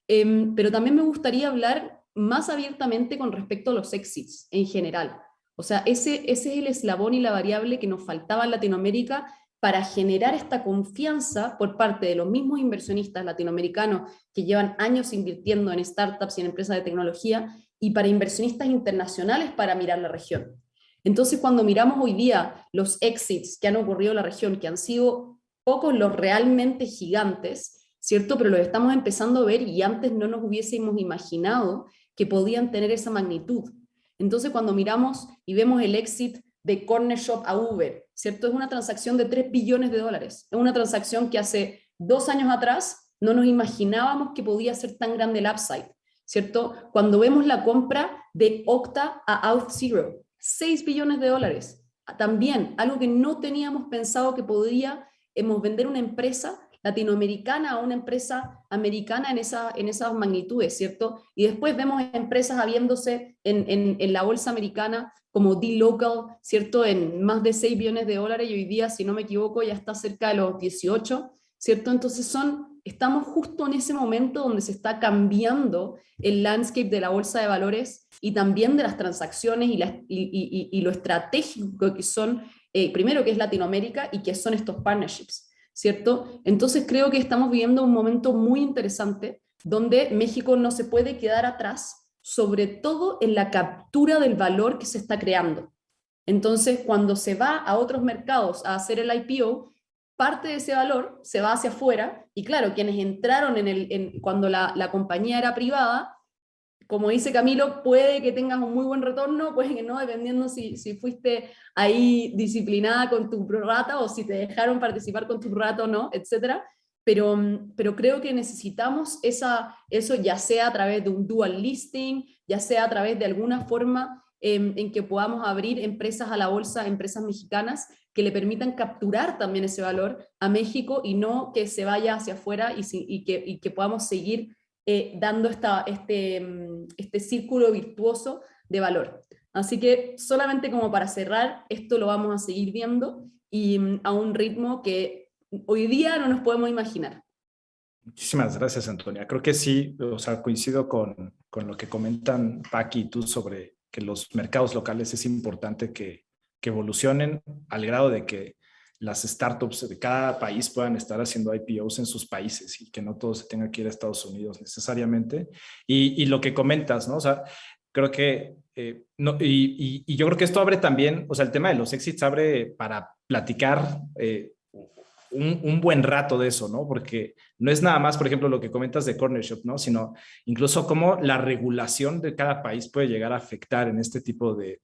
Pero también me gustaría hablar más abiertamente con respecto a los exits en general. O sea, ese es el eslabón y la variable que nos faltaba en Latinoamérica para generar esta confianza por parte de los mismos inversionistas latinoamericanos que llevan años invirtiendo en startups y en empresas de tecnología y para inversionistas internacionales para mirar la región. Entonces, cuando miramos hoy día los exits que han ocurrido en la región, que han sido pocos los realmente gigantes, ¿cierto? Pero los estamos empezando a ver y antes no nos hubiésemos imaginado que podían tener esa magnitud. Entonces, cuando miramos y vemos el exit de Corner Shop a Uber, ¿cierto? Es una transacción de $3 billones. Es una transacción que hace 2 años atrás no nos imaginábamos que podía ser tan grande el upside, ¿cierto? Cuando vemos la compra de Okta a Auth0, $6 billones. También, algo que no teníamos pensado que podíamos vender una empresa latinoamericana a una empresa americana en esas magnitudes, ¿cierto? Y después vemos empresas habiéndose en la bolsa americana como dLocal, ¿cierto? En más de $6 billones y hoy día, si no me equivoco, ya está cerca de los 18, ¿cierto? Entonces estamos justo en ese momento donde se está cambiando el landscape de la bolsa de valores y también de las transacciones y lo estratégico que son, primero que es Latinoamérica y que son estos partnerships, ¿cierto? Entonces creo que estamos viviendo un momento muy interesante donde México no se puede quedar atrás, sobre todo en la captura del valor que se está creando. Entonces, cuando se va a otros mercados a hacer el IPO, parte de ese valor se va hacia afuera, y claro, quienes entraron cuando la compañía era privada, como dice Camilo, puede que tengas un muy buen retorno, puede que no, dependiendo si fuiste ahí disciplinada con tu prorata o si te dejaron participar con tu prorata o no, etc. Pero creo que necesitamos eso, ya sea a través de un dual listing, ya sea a través de alguna forma en que podamos abrir empresas a la bolsa, empresas mexicanas, que le permitan capturar también ese valor a México y no que se vaya hacia afuera y que podamos seguir dando este círculo virtuoso de valor. Así que solamente como para cerrar, esto lo vamos a seguir viendo y a un ritmo que hoy día no nos podemos imaginar. Muchísimas gracias, Antonia. Creo que sí, o sea, coincido con lo que comentan Paqui y tú sobre que los mercados locales es importante que evolucionen al grado de que las startups de cada país puedan estar haciendo IPOs en sus países y que no todo se tenga que ir a Estados Unidos necesariamente. Y lo que comentas, ¿no? O sea, creo que, no, y yo creo que esto abre también, o sea, el tema de los exits abre para platicar un buen rato de eso, ¿no? Porque no es nada más, por ejemplo, lo que comentas de Corner Shop, ¿no? Sino incluso cómo la regulación de cada país puede llegar a afectar en este tipo de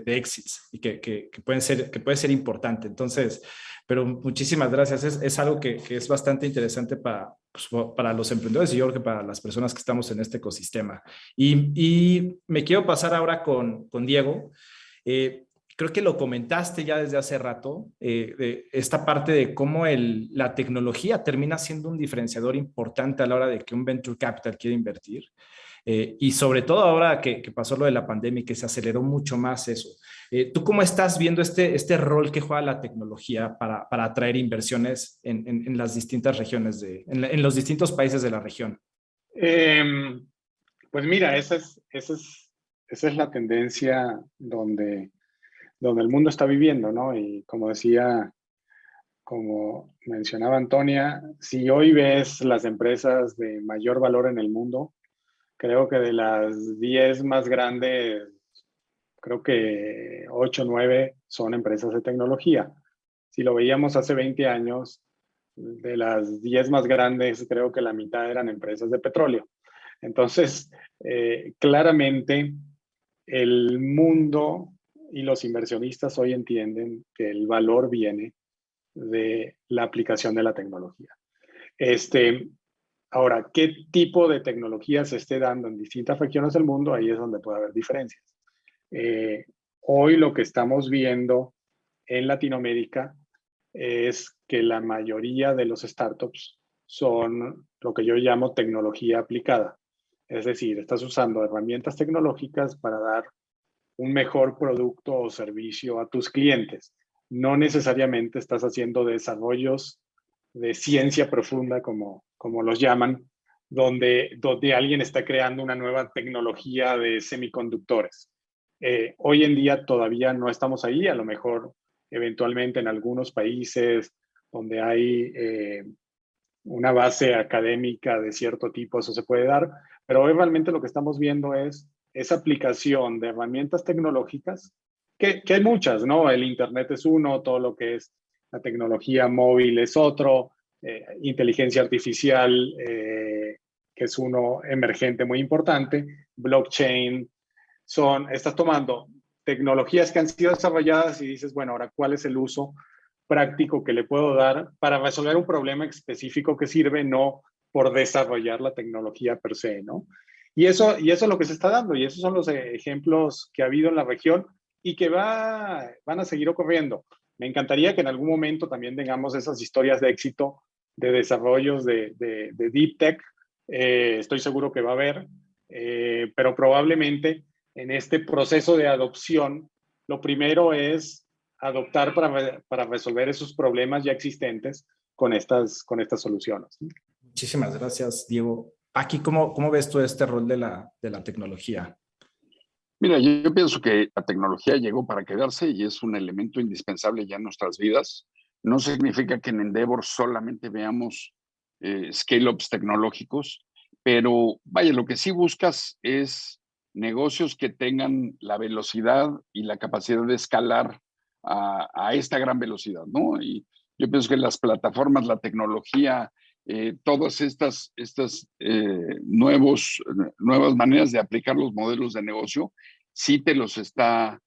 exits y que puede ser importante. Entonces, pero muchísimas gracias. Es algo que es bastante interesante pues, para los emprendedores y yo creo que para las personas que estamos en este ecosistema. Y me quiero pasar ahora con Diego. Eh, Creo que lo comentaste ya desde hace rato, de esta parte de cómo la tecnología termina siendo un diferenciador importante a la hora de que un venture capital quiere invertir. Y sobre todo ahora que pasó lo de la pandemia y que se aceleró mucho más eso. ¿Tú cómo estás viendo este rol que juega la tecnología para atraer inversiones en las distintas regiones, en los distintos países de la región? Em, pues mira, esa es la tendencia donde el mundo está viviendo, ¿no? Y como decía, como mencionaba Antonia, si hoy ves las empresas de mayor valor en el mundo, creo que de las 10 más grandes, creo que 8 o 9 son empresas de tecnología. Si lo veíamos hace 20 años, de las 10 más grandes, creo que la mitad eran empresas de petróleo. Entonces, claramente el mundo y los inversionistas hoy entienden que el valor viene de la aplicación de la tecnología. Ahora, ¿qué tipo de tecnología se esté dando en distintas regiones del mundo? Ahí es donde puede haber diferencias. Hoy lo que estamos viendo en Latinoamérica es que la mayoría de los startups son lo que yo llamo tecnología aplicada. Es decir, estás usando herramientas tecnológicas para dar un mejor producto o servicio a tus clientes. No necesariamente estás haciendo desarrollos de ciencia profunda, como los llaman, donde alguien está creando una nueva tecnología de semiconductores. Hoy en día todavía no estamos ahí, a lo mejor eventualmente en algunos países donde hay una base académica de cierto tipo, eso se puede dar, pero hoy realmente lo que estamos viendo es esa aplicación de herramientas tecnológicas, que hay muchas, ¿no? El Internet es uno, todo lo que es la tecnología móvil es otro, inteligencia artificial, que es uno emergente muy importante, blockchain, estás tomando tecnologías que han sido desarrolladas y dices, bueno, ahora, ¿cuál es el uso práctico que le puedo dar para resolver un problema específico que sirve, no por desarrollar la tecnología per se, ¿no? Y eso es lo que se está dando, y esos son los ejemplos que ha habido en la región y que van a seguir ocurriendo. Me encantaría que en algún momento también tengamos esas historias de éxito de desarrollos de Deep Tech. Estoy seguro que va a haber, pero probablemente en este proceso de adopción, lo primero es adoptar para resolver esos problemas ya existentes con estas soluciones. Muchísimas gracias, Diego. Aquí, ¿cómo ves tú este rol de la tecnología? Mira, yo pienso que la tecnología llegó para quedarse y es un elemento indispensable ya en nuestras vidas. No significa que en Endeavor solamente veamos scale-ups tecnológicos, pero vaya, lo que sí buscas es negocios que tengan la velocidad y la capacidad de escalar a esta gran velocidad, ¿no? Y yo pienso que las plataformas, la tecnología, todas estas nuevas maneras de aplicar los modelos de negocio, sí te los está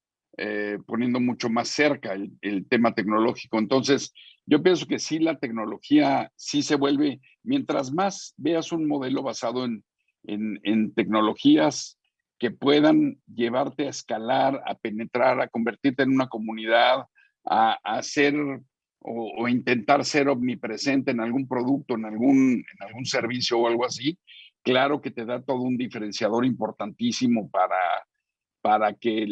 poniendo mucho más cerca el tema tecnológico. Entonces, yo pienso que sí, la tecnología sí se vuelve, mientras más veas un modelo basado en tecnologías que puedan llevarte a escalar, a penetrar, a convertirte en una comunidad, a ser o intentar ser omnipresente en algún producto, en algún servicio o algo así, claro que te da todo un diferenciador importantísimo para que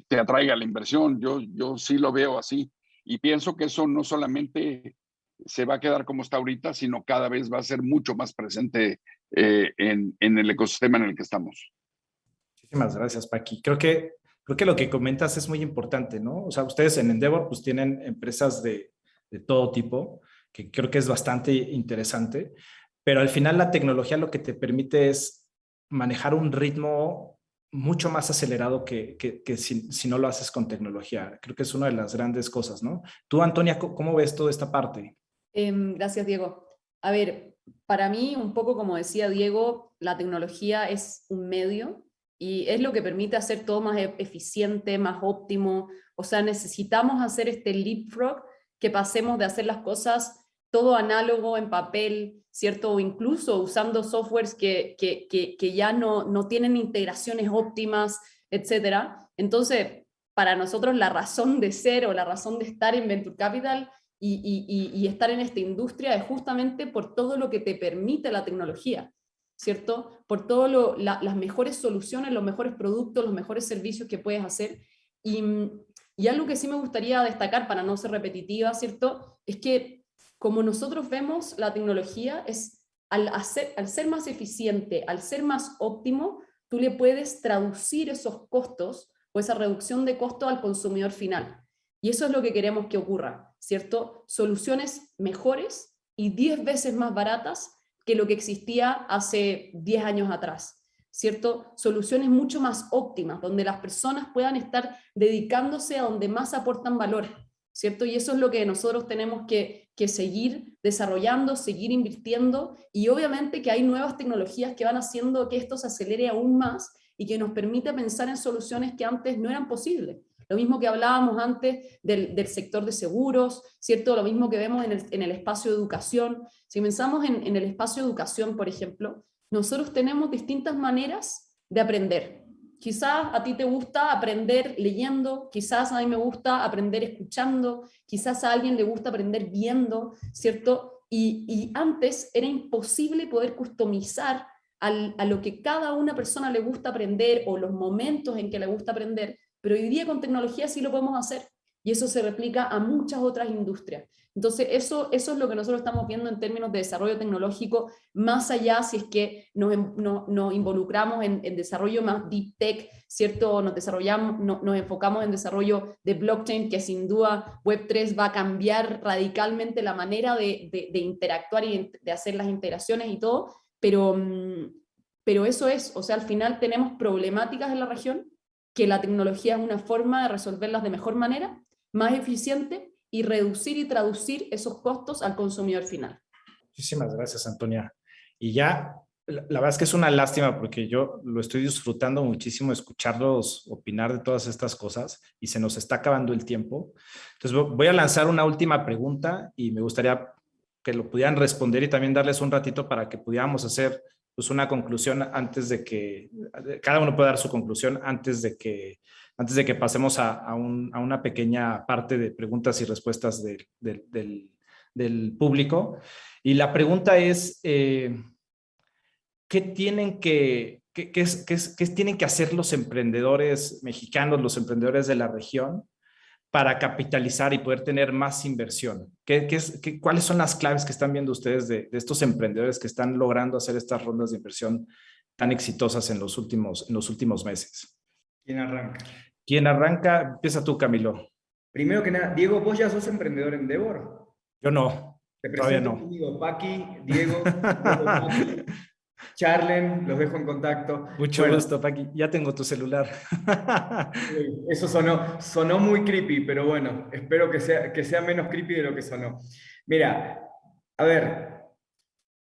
te atraiga la inversión. Yo sí lo veo así y pienso que eso no solamente se va a quedar como está ahorita, sino cada vez va a ser mucho más presente en el ecosistema en el que estamos. Muchísimas gracias, Paqui. Creo que lo que comentas es muy importante, ¿no? O sea, ustedes en Endeavor pues tienen empresas de todo tipo, que creo que es bastante interesante, pero al final la tecnología lo que te permite es manejar un ritmo mucho más acelerado que si no lo haces con tecnología. Creo que es una de las grandes cosas, ¿no? Tú, Antonia, ¿cómo ves toda esta parte? Gracias, Diego. A ver, para mí, un poco como decía Diego, la tecnología es un medio y es lo que permite hacer todo más eficiente, más óptimo. O sea, necesitamos hacer este leapfrog, que pasemos de hacer las cosas todo análogo en papel, ¿cierto? O incluso usando softwares que ya no tienen integraciones óptimas, etcétera. Entonces, para nosotros la razón de ser o la razón de estar en Venture Capital y estar en esta industria es justamente por todo lo que te permite la tecnología, ¿cierto? Por todas las mejores soluciones, los mejores productos, los mejores servicios que puedes hacer. Y algo que sí me gustaría destacar para no ser repetitiva, ¿cierto? Es que como nosotros vemos la tecnología, es al ser más eficiente, al ser más óptimo, tú le puedes traducir esos costos o esa reducción de costo al consumidor final. Y eso es lo que queremos que ocurra, ¿cierto? Soluciones mejores y 10 veces más baratas que lo que existía hace 10 años atrás, ¿cierto? Soluciones mucho más óptimas, donde las personas puedan estar dedicándose a donde más aportan valor, ¿cierto? Y eso es lo que nosotros tenemos que seguir desarrollando, seguir invirtiendo, y obviamente que hay nuevas tecnologías que van haciendo que esto se acelere aún más y que nos permita pensar en soluciones que antes no eran posibles. Lo mismo que hablábamos antes del sector de seguros, ¿cierto? Lo mismo que vemos en el espacio de educación. Si pensamos en el espacio de educación, por ejemplo, nosotros tenemos distintas maneras de aprender. Quizás a ti te gusta aprender leyendo, quizás a mí me gusta aprender escuchando, quizás a alguien le gusta aprender viendo, ¿cierto? Y antes era imposible poder customizar a lo que cada una persona le gusta aprender o los momentos en que le gusta aprender, pero hoy día con tecnología sí lo podemos hacer y eso se replica a muchas otras industrias. Entonces eso es lo que nosotros estamos viendo en términos de desarrollo tecnológico, más allá si es que nos involucramos en desarrollo más deep tech, ¿cierto? Nos enfocamos en desarrollo de blockchain, que sin duda Web3 va a cambiar radicalmente la manera de interactuar y de hacer las integraciones y todo, pero eso es, o sea, al final tenemos problemáticas en la región que la tecnología es una forma de resolverlas de mejor manera, más eficiente, y reducir y traducir esos costos al consumidor final. Muchísimas gracias, Antonia. Y ya, la verdad es que es una lástima porque yo lo estoy disfrutando muchísimo escucharlos opinar de todas estas cosas y se nos está acabando el tiempo. Entonces voy a lanzar una última pregunta y me gustaría que lo pudieran responder y también darles un ratito para que pudiéramos hacer pues una conclusión antes de que cada uno pueda dar su conclusión antes de que pasemos a una pequeña parte de preguntas y respuestas del público. Y la pregunta es, ¿qué tienen que hacer los emprendedores mexicanos, los emprendedores de la región, para capitalizar y poder tener más inversión? ¿Cuáles son las claves que están viendo ustedes de estos emprendedores que están logrando hacer estas rondas de inversión tan exitosas en los últimos meses? ¿Quién arranca? ¿Quién arranca? Empieza tú, Camilo. Primero que nada, Diego, ¿vos ya sos emprendedor en Endeavor? Yo no, Te todavía presento no. conmigo, Paqui, Diego, Paqui, Charlen, los dejo en contacto. Mucho gusto, Paqui. Ya tengo tu celular. Eso sonó muy creepy, pero bueno, espero que sea menos creepy de lo que sonó. Mira, a ver,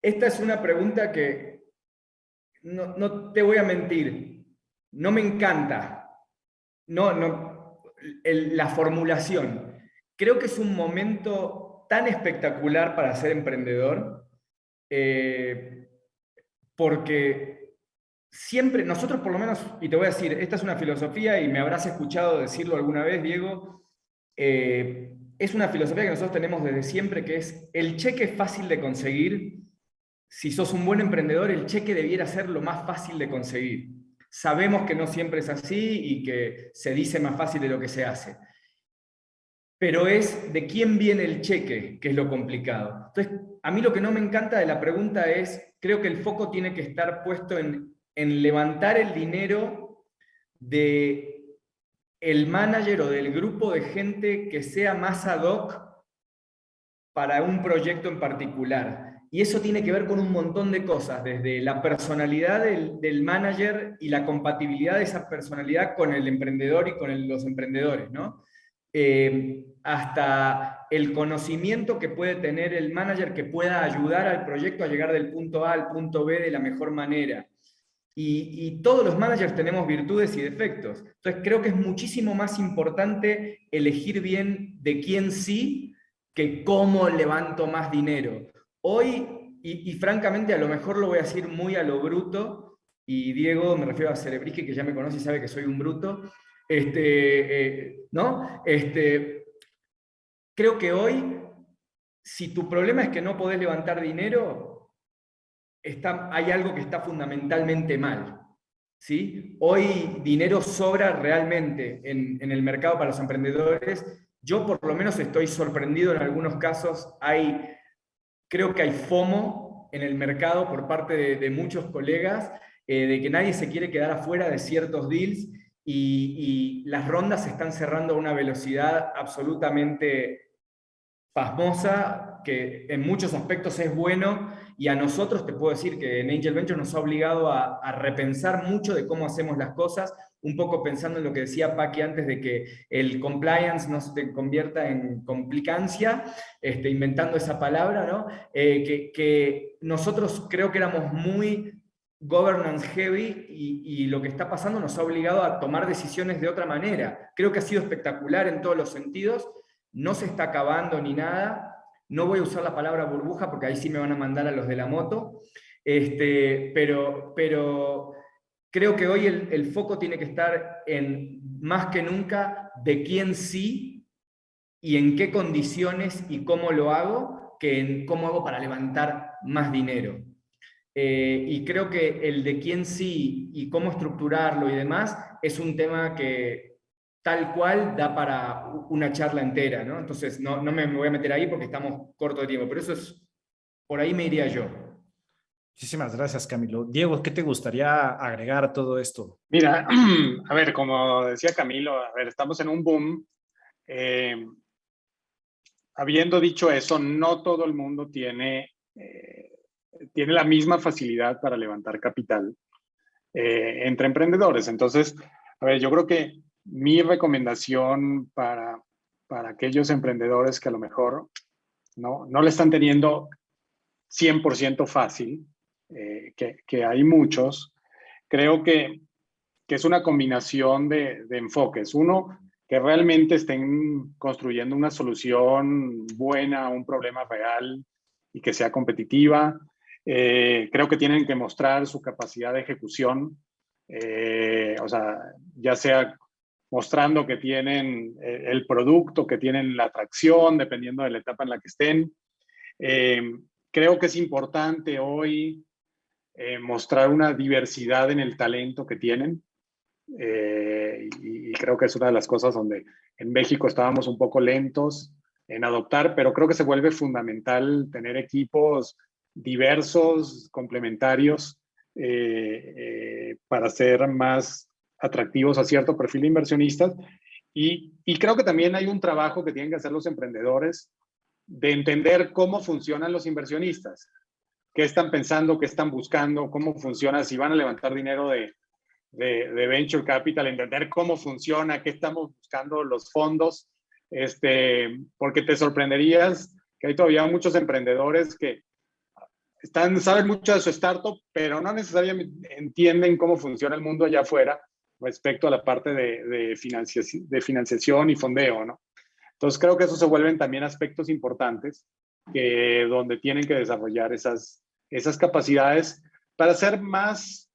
esta es una pregunta que no te voy a mentir, no me encanta. La formulación. Creo que es un momento tan espectacular para ser emprendedor, porque siempre, nosotros por lo menos, y te voy a decir, esta es una filosofía y me habrás escuchado decirlo alguna vez, Diego, es una filosofía que nosotros tenemos desde siempre, que es el cheque fácil de conseguir. Si sos un buen emprendedor, el cheque debiera ser lo más fácil de conseguir. Sabemos que no siempre es así y que se dice más fácil de lo que se hace. pero es de quién viene el cheque, que es lo complicado. Entonces, a mí lo que no me encanta de la pregunta es, creo que el foco tiene que estar puesto en levantar el dinero de el manager o del grupo de gente que sea más ad hoc para un proyecto en particular. Y eso tiene que ver con un montón de cosas, desde la personalidad del manager y la compatibilidad de esa personalidad con el emprendedor y con los emprendedores, ¿no? Hasta el conocimiento que puede tener el manager que pueda ayudar al proyecto a llegar del punto A al punto B de la mejor manera. Y todos los managers tenemos virtudes y defectos. Entonces creo que es muchísimo más importante elegir bien de quién sí que cómo levanto más dinero. Hoy, y francamente a lo mejor lo voy a decir muy a lo bruto, y Diego, me refiero a Cerebriski, que ya me conoce y sabe que soy un bruto, ¿no? Creo que hoy, si tu problema es que no podés levantar dinero, hay algo que está fundamentalmente mal. ¿Sí? Hoy dinero sobra realmente en el mercado para los emprendedores. Yo por lo menos estoy sorprendido en algunos casos. Creo que hay FOMO en el mercado por parte de muchos colegas, de que nadie se quiere quedar afuera de ciertos deals y las rondas se están cerrando a una velocidad absolutamente pasmosa, que en muchos aspectos es bueno, y a nosotros te puedo decir que en Angel Venture nos ha obligado a repensar mucho de cómo hacemos las cosas, un poco pensando en lo que decía Paqui antes de que el compliance no se convierta en complicancia, inventando esa palabra, ¿no? Que nosotros creo que éramos muy governance heavy y lo que está pasando nos ha obligado a tomar decisiones de otra manera. Creo que ha sido espectacular en todos los sentidos, no se está acabando ni nada. No voy a usar la palabra burbuja porque ahí sí me van a mandar a los de la moto, pero creo que hoy el foco tiene que estar en, más que nunca, de quién sí y en qué condiciones y cómo lo hago, que en cómo hago para levantar más dinero. Y creo que el de quién sí y cómo estructurarlo y demás es un tema que tal cual da para una charla entera, ¿no? Entonces no me voy a meter ahí porque estamos corto de tiempo, pero eso es, por ahí me iría yo. Muchísimas gracias, Camilo. Diego, ¿qué te gustaría agregar a todo esto? Mira, a ver, como decía Camilo, a ver, estamos en un boom. Habiendo dicho eso, no todo el mundo tiene la misma facilidad para levantar capital entre emprendedores. Entonces, a ver, yo creo que mi recomendación para aquellos emprendedores que a lo mejor no le están teniendo 100% fácil, que hay muchos, creo que es una combinación de enfoques. Uno, que realmente estén construyendo una solución buena a un problema real y que sea competitiva. Creo que tienen que mostrar su capacidad de ejecución, o sea, ya sea mostrando que tienen el producto, que tienen la atracción, dependiendo de la etapa en la que estén. Creo que es importante hoy mostrar una diversidad en el talento que tienen. Y creo que es una de las cosas donde en México estábamos un poco lentos en adoptar, pero creo que se vuelve fundamental tener equipos diversos, complementarios, para ser más atractivos a cierto perfil de inversionistas. Y creo que también hay un trabajo que tienen que hacer los emprendedores de entender cómo funcionan los inversionistas, qué están pensando, qué están buscando, cómo funciona, si van a levantar dinero de Venture Capital, entender cómo funciona, qué estamos buscando los fondos, porque te sorprenderías que hay todavía muchos emprendedores que saben mucho de su startup, pero no necesariamente entienden cómo funciona el mundo allá afuera respecto a la parte de financiación y fondeo, ¿no? Entonces creo que eso se vuelven también aspectos importantes donde tienen que desarrollar esas capacidades para ser más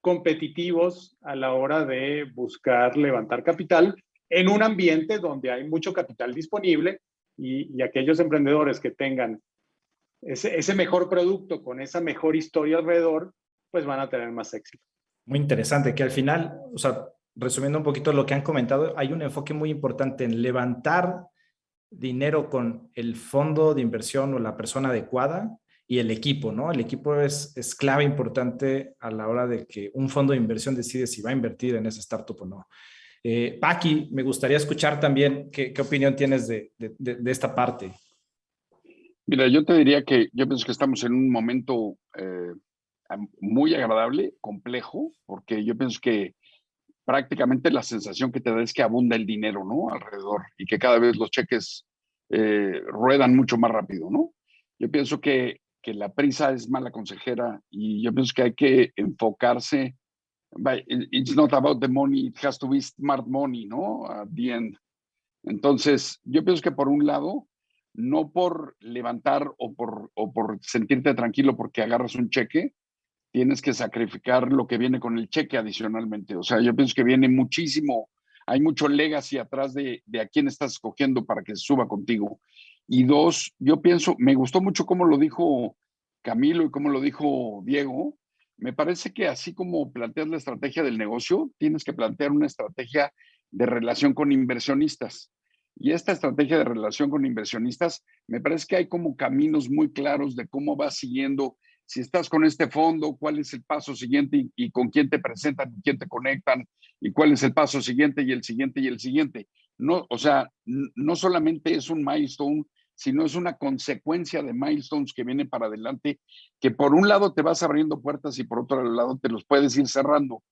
competitivos a la hora de buscar levantar capital en un ambiente donde hay mucho capital disponible y aquellos emprendedores que tengan ese mejor producto con esa mejor historia alrededor, pues van a tener más éxito. Muy interesante, que al final, o sea, resumiendo un poquito lo que han comentado, hay un enfoque muy importante en levantar dinero con el fondo de inversión o la persona adecuada y el equipo, ¿no? El equipo es clave importante a la hora de que un fondo de inversión decide si va a invertir en esa startup o no. Paqui, me gustaría escuchar también qué opinión tienes de esta parte. Mira, yo te diría que yo pienso que estamos en un momento muy agradable, complejo, porque yo pienso que prácticamente la sensación que te da es que abunda el dinero, ¿no? Alrededor y que cada vez los cheques ruedan mucho más rápido, ¿no? Yo pienso que la prisa es mala consejera y yo pienso que hay que enfocarse. It's not about the money, it has to be smart money, ¿no? At the end. Entonces, yo pienso que por un lado, no por levantar o por sentirte tranquilo porque agarras un cheque, tienes que sacrificar lo que viene con el cheque adicionalmente. O sea, yo pienso que viene muchísimo, hay mucho legacy atrás de a quién estás escogiendo para que suba contigo. Y dos, yo pienso, me gustó mucho cómo lo dijo Camilo y cómo lo dijo Diego. Me parece que así como planteas la estrategia del negocio, tienes que plantear una estrategia de relación con inversionistas. Y esta estrategia de relación con inversionistas, me parece que hay como caminos muy claros de cómo vas siguiendo. Si estás con este fondo, cuál es el paso siguiente y con quién te presentan y quién te conectan y cuál es el paso siguiente y el siguiente y el siguiente. No, o sea, no solamente es un milestone, sino es una consecuencia de milestones que vienen para adelante, que por un lado te vas abriendo puertas y por otro lado te los puedes ir cerrando.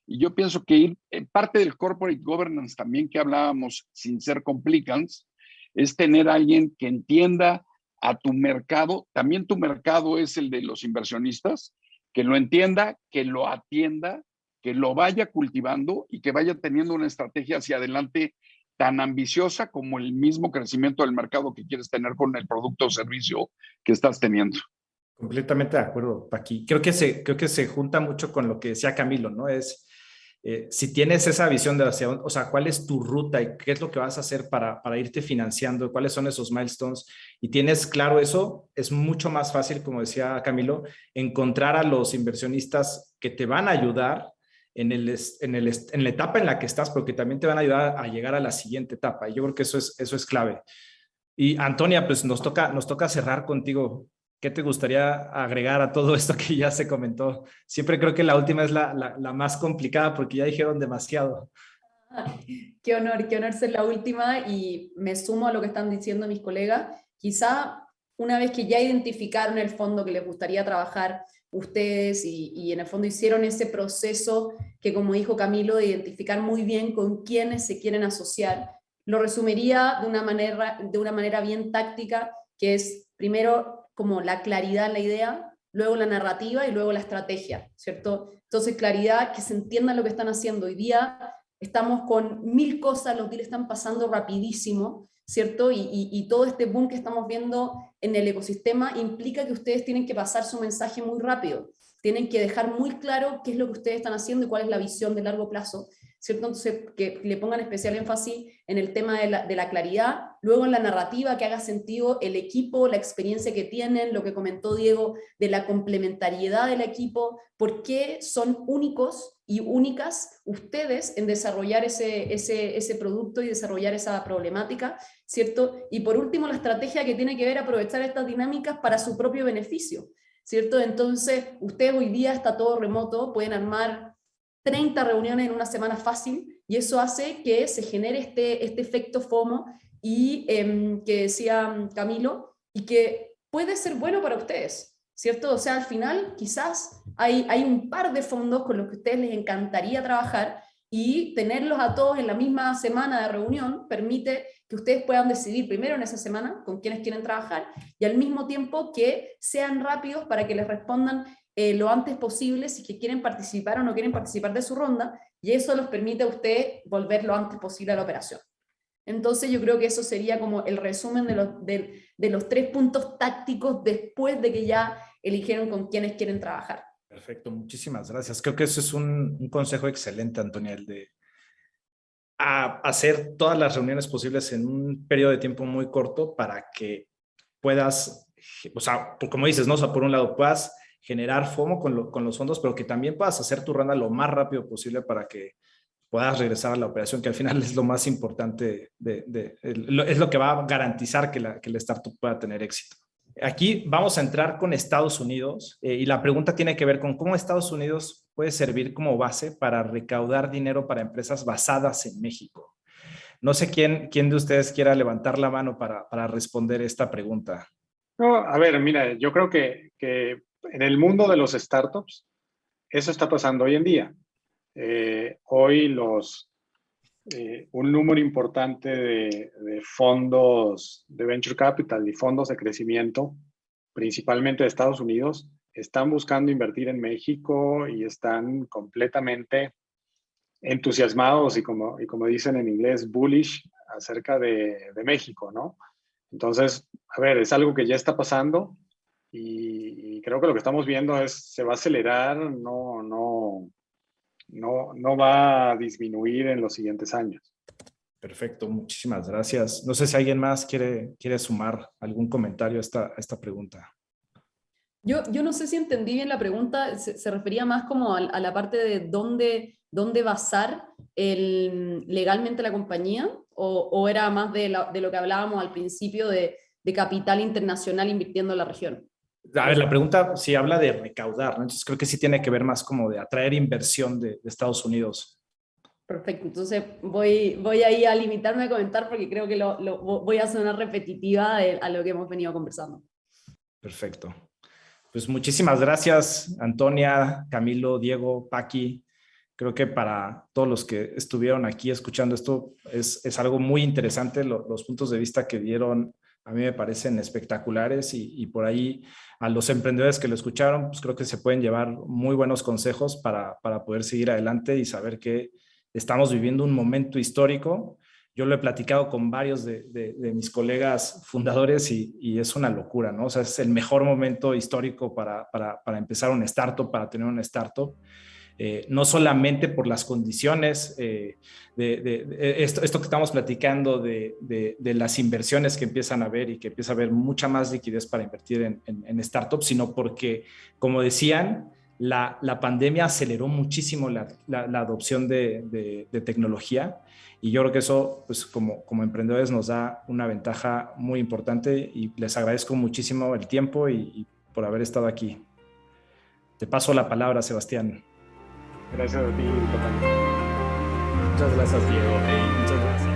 Y yo pienso que parte del corporate governance también que hablábamos, sin ser complicans, es tener a alguien que entienda a tu mercado. También tu mercado es el de los inversionistas, que lo entienda, que lo atienda, que lo vaya cultivando y que vaya teniendo una estrategia hacia adelante tan ambiciosa como el mismo crecimiento del mercado que quieres tener con el producto o servicio que estás teniendo. Completamente de acuerdo, Paqui. Creo que se junta mucho con lo que decía Camilo, ¿no? Si tienes esa visión de hacia, o sea, cuál es tu ruta y qué es lo que vas a hacer para irte financiando, cuáles son esos milestones, y tienes claro eso, es mucho más fácil, como decía Camilo, encontrar a los inversionistas que te van a ayudar en la etapa en la que estás, porque también te van a ayudar a llegar a la siguiente etapa. Y yo creo que eso es clave. Y Antonia, pues nos toca cerrar contigo. ¿Qué te gustaría agregar a todo esto que ya se comentó? Siempre creo que la última es la más complicada porque ya dijeron demasiado. Qué honor ser la última y me sumo a lo que están diciendo mis colegas. Quizá una vez que ya identificaron el fondo que les gustaría trabajar ustedes y en el fondo hicieron ese proceso que, como dijo Camilo, de identificar muy bien con quiénes se quieren asociar, lo resumiría de una manera bien táctica, que es primero como la claridad en la idea, luego la narrativa y luego la estrategia, ¿cierto? Entonces, claridad, que se entienda lo que están haciendo. Hoy día estamos con 1000 cosas, los deals están pasando rapidísimo, ¿cierto? Y todo este boom que estamos viendo en el ecosistema implica que ustedes tienen que pasar su mensaje muy rápido, tienen que dejar muy claro qué es lo que ustedes están haciendo y cuál es la visión de largo plazo, ¿cierto? Entonces, que le pongan especial énfasis en el tema de la claridad, luego en la narrativa, que haga sentido el equipo, la experiencia que tienen, lo que comentó Diego de la complementariedad del equipo, por qué son únicos y únicas ustedes en desarrollar ese producto y desarrollar esa problemática, ¿cierto? Y por último, la estrategia que tiene que ver aprovechar estas dinámicas para su propio beneficio, ¿cierto? Entonces, ustedes hoy día está todo remoto, pueden armar 30 reuniones en una semana fácil, y eso hace que se genere este efecto FOMO y que decía Camilo, y que puede ser bueno para ustedes, ¿cierto? O sea, al final quizás hay un par de fondos con los que a ustedes les encantaría trabajar, y tenerlos a todos en la misma semana de reunión permite que ustedes puedan decidir primero en esa semana con quiénes quieren trabajar, y al mismo tiempo que sean rápidos para que les respondan lo antes posible si que quieren participar o no quieren participar de su ronda, y eso los permite a usted volver lo antes posible a la operación. Entonces yo creo que eso sería como el resumen de los 3 puntos tácticos después de que ya eligieron con quiénes quieren trabajar. Perfecto, muchísimas gracias. Creo que eso es un consejo excelente, Antonia, el de hacer todas las reuniones posibles en un periodo de tiempo muy corto para que puedas, o sea, como dices, ¿no? O sea, por un lado puedas generar FOMO con los fondos, pero que también puedas hacer tu ronda lo más rápido posible para que puedas regresar a la operación, que al final es lo más importante, es lo que va a garantizar que la startup pueda tener éxito. Aquí vamos a entrar con Estados Unidos y la pregunta tiene que ver con cómo Estados Unidos puede servir como base para recaudar dinero para empresas basadas en México. No sé quién de ustedes quiera levantar la mano para responder esta pregunta. No, a ver, mira, yo creo que en el mundo de los startups, eso está pasando hoy en día. Hoy un número importante de fondos de venture capital y fondos de crecimiento, principalmente de Estados Unidos, están buscando invertir en México y están completamente entusiasmados y como dicen en inglés, bullish acerca de México, ¿no? Entonces, a ver, es algo que ya está pasando y creo que lo que estamos viendo se va a acelerar, no va a disminuir en los siguientes años. Perfecto, muchísimas gracias. No sé si alguien más quiere sumar algún comentario a esta pregunta. Yo no sé si entendí bien la pregunta, se refería más como a la parte de dónde basar legalmente la compañía, o era más de lo que hablábamos al principio de capital internacional invirtiendo en la región. A ver, la pregunta sí habla de recaudar, ¿no? Entonces creo que sí tiene que ver más como de atraer inversión de Estados Unidos. Perfecto, entonces voy ahí a limitarme a comentar porque creo que voy a sonar repetitiva a lo que hemos venido conversando. Perfecto. Pues muchísimas gracias, Antonia, Camilo, Diego, Paqui. Creo que para todos los que estuvieron aquí escuchando esto es algo muy interesante. Los puntos de vista que dieron a mí me parecen espectaculares y por ahí a los emprendedores que lo escucharon, pues creo que se pueden llevar muy buenos consejos para poder seguir adelante y saber que estamos viviendo un momento histórico. Yo lo he platicado con varios de mis colegas fundadores y es una locura, ¿no? O sea, es el mejor momento histórico para empezar una startup, para tener una startup. No solamente por las condiciones, esto que estamos platicando de las inversiones que empiezan a haber y que empieza a haber mucha más liquidez para invertir en startups, sino porque, como decían, la pandemia aceleró muchísimo la adopción de tecnología y yo creo que eso, pues como emprendedores, nos da una ventaja muy importante y les agradezco muchísimo el tiempo y por haber estado aquí. Te paso la palabra, Sebastián. Gracias a ti, Tocayo. Muchas gracias, Diego. Muchas gracias.